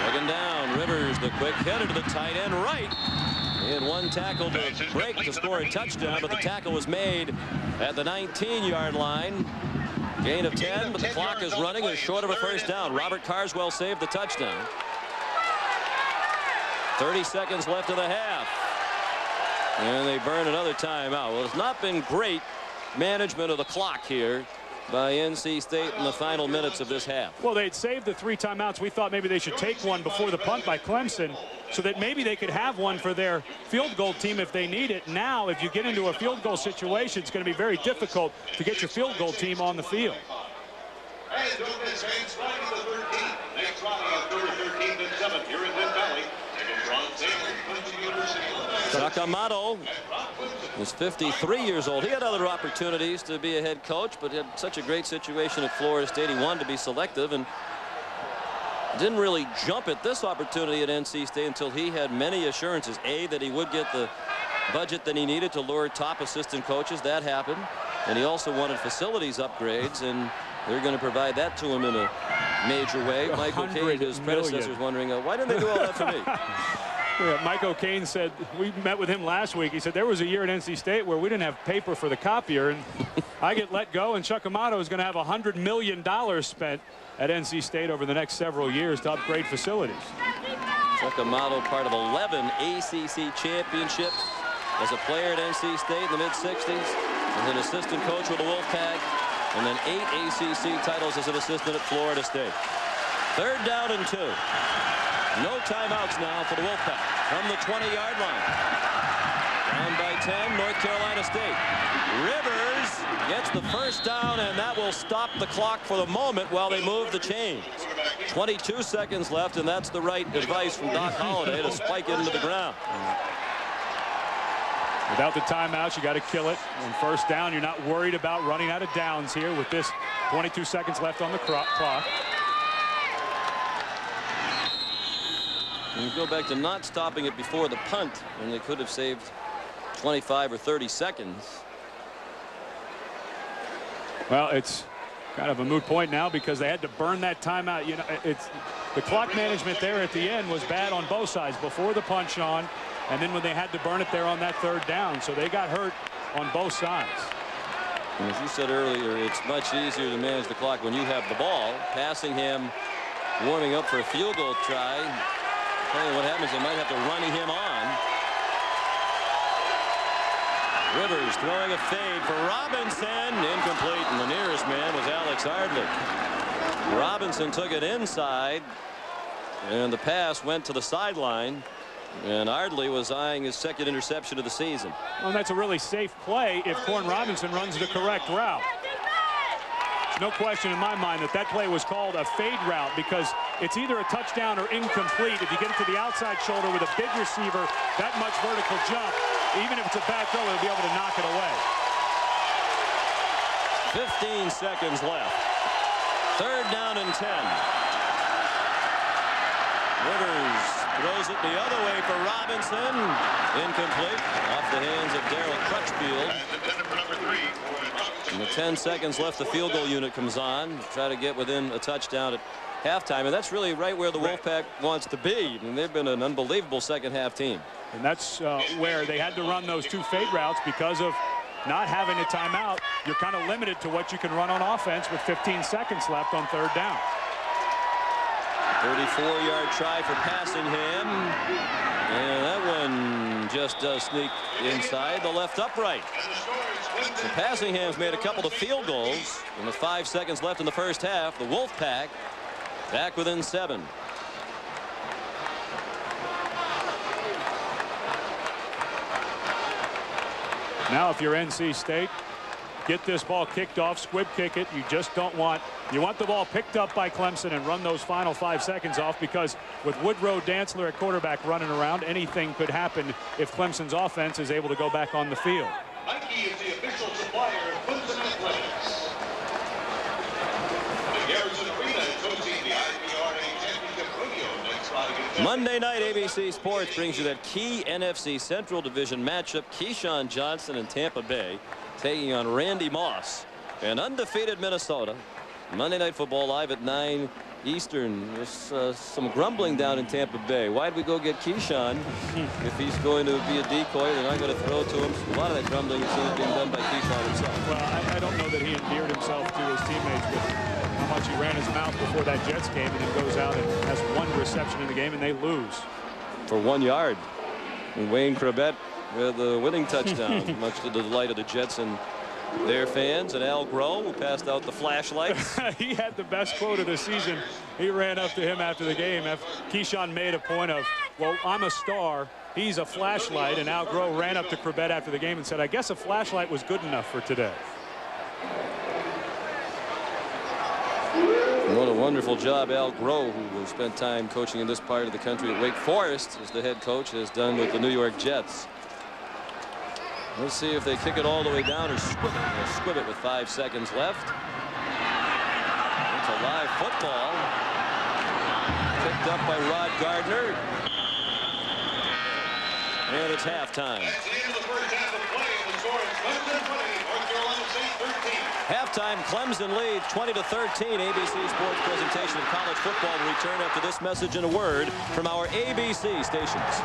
Second down, Rivers, the quick header to the tight end right. He had one tackle to break to score a touchdown, but the tackle was made at the 19-yard line. Gain of 10, but the clock is running and short of a first down. Robert Carswell saved the touchdown. 30 seconds left of the half. And they burn another timeout. Well, it's not been great management of the clock here by NC State in the final minutes of this half. Well, they'd saved the 3 timeouts. We thought maybe they should take one before the punt by Clemson so that maybe they could have one for their field goal team if they need it. Now, if you get into a field goal situation, it's going to be very difficult to get your field goal team on the field. Chuck Amato is 53 years old. He had other opportunities to be a head coach, but had such a great situation at Florida State. He wanted to be selective and didn't really jump at this opportunity at NC State until he had many assurances. A, that he would get the budget that he needed to lure top assistant coaches. That happened. And he also wanted facilities upgrades, and they're going to provide that to him in a major way. Mike O'Kane, his predecessor, is wondering, why didn't they do all that for me? Yeah, Mike O'Kane said, we met with him last week. He said there was a year at NC State where we didn't have paper for the copier, and I get let go, and Chuck Amato is going to have $100 million spent at NC State over the next several years to upgrade facilities. Chuck Amato, part of 11 ACC championships as a player at NC State in the mid-60s, as an assistant coach with the Wolfpack, and then 8 ACC titles as an assistant at Florida State. 3rd down and 2. No timeouts now for the Wolfpack from the 20-yard line. Down by 10, North Carolina State. Rivers gets the first down, and that will stop the clock for the moment while they move the chains. 22 seconds left, and that's the right advice from Doc Holliday to spike it into the ground. Without the timeouts, you got to kill it. On first down, you're not worried about running out of downs here with this 22 seconds left on the clock. And you go back to not stopping it before the punt, and they could have saved 25 or 30 seconds. Well, it's kind of a moot point now because they had to burn that timeout. You know, it's the clock management there at the end was bad on both sides before the punch on, and then when they had to burn it there on that third down. So they got hurt on both sides. And as you said earlier, it's much easier to manage the clock when you have the ball. Passing him, warming up for a field goal try. Tell you what happens, they might have to run him on. Rivers throwing a fade for Robinson. Incomplete, and the nearest man was Alex Ardley. Robinson took it inside, and the pass went to the sideline, and Ardley was eyeing his second interception of the season. Well, that's a really safe play if Corn Robinson runs the correct route. There's no question in my mind that that play was called a fade route because it's either a touchdown or incomplete. If you get it to the outside shoulder with a big receiver, that much vertical jump, even if it's a bad throw, he'll be able to knock it away. 15 seconds left. Third down and 10. Rivers throws it the other way for Robinson. Incomplete. Off the hands of Darryl Crutchfield. And with 10 seconds left, the field goal unit comes on. Try to get within a touchdown at halftime. And that's really right where the Wolfpack wants to be. And they've been an unbelievable second half team. And that's where they had to run those two fade routes because of not having a timeout. You're kind of limited to what you can run on offense with 15 seconds left on third down. 34-yard try for Passingham. And that one just does sneak inside the left upright. So Passingham's made a couple of field goals. And with 5 seconds left in the first half, the Wolfpack back within 7. Now if you're NC State, get this ball kicked off, squib kick it. You just don't want, you want the ball picked up by Clemson and run those final 5 seconds off, because with Woodrow Dantzler at quarterback running around, anything could happen if Clemson's offense is able to go back on the field. Nike is the official supplier of Clemson Athletics. The Garrison Arena is hosting the IPRA Championship Rodeo next Friday. Monday night, ABC Sports brings you that key NFC Central Division matchup. Keyshawn Johnson and Tampa Bay taking on Randy Moss and undefeated Minnesota. Monday Night Football live at 9 Eastern. There's some grumbling down in Tampa Bay. Why'd we go get Keyshawn if he's going to be a decoy? They're not going to throw to him. A lot of that grumbling is being done by Keyshawn himself. Well, I don't know that he endeared himself to his teammates with how much he ran his mouth before that Jets game, and then goes out and has 1 reception in the game, and they lose. For 1 yard. And Wayne Crabette with the winning touchdown, much to the delight of the Jets and their fans. And Al Groh, who passed out the flashlights. He had the best quote of the season. He ran up to him after the game. Keyshawn made a point of, well, I'm a star, he's a flashlight, and Al Groh ran up to Crabette after the game and said, I guess a flashlight was good enough for today. What a wonderful job Al Groh, who spent time coaching in this part of the country at Wake Forest as the head coach, has done with the New York Jets. Let's see if they kick it all the way down or squib it. They'll squib it with 5 seconds left. It's a live football. Picked up by Rod Gardner. And it's halftime. That's the end of the first half of play. The score is Clemson 20, North Carolina State 13. Halftime, Clemson leads 20-13. ABC Sports presentation of college football will return after this message and a word from our ABC stations.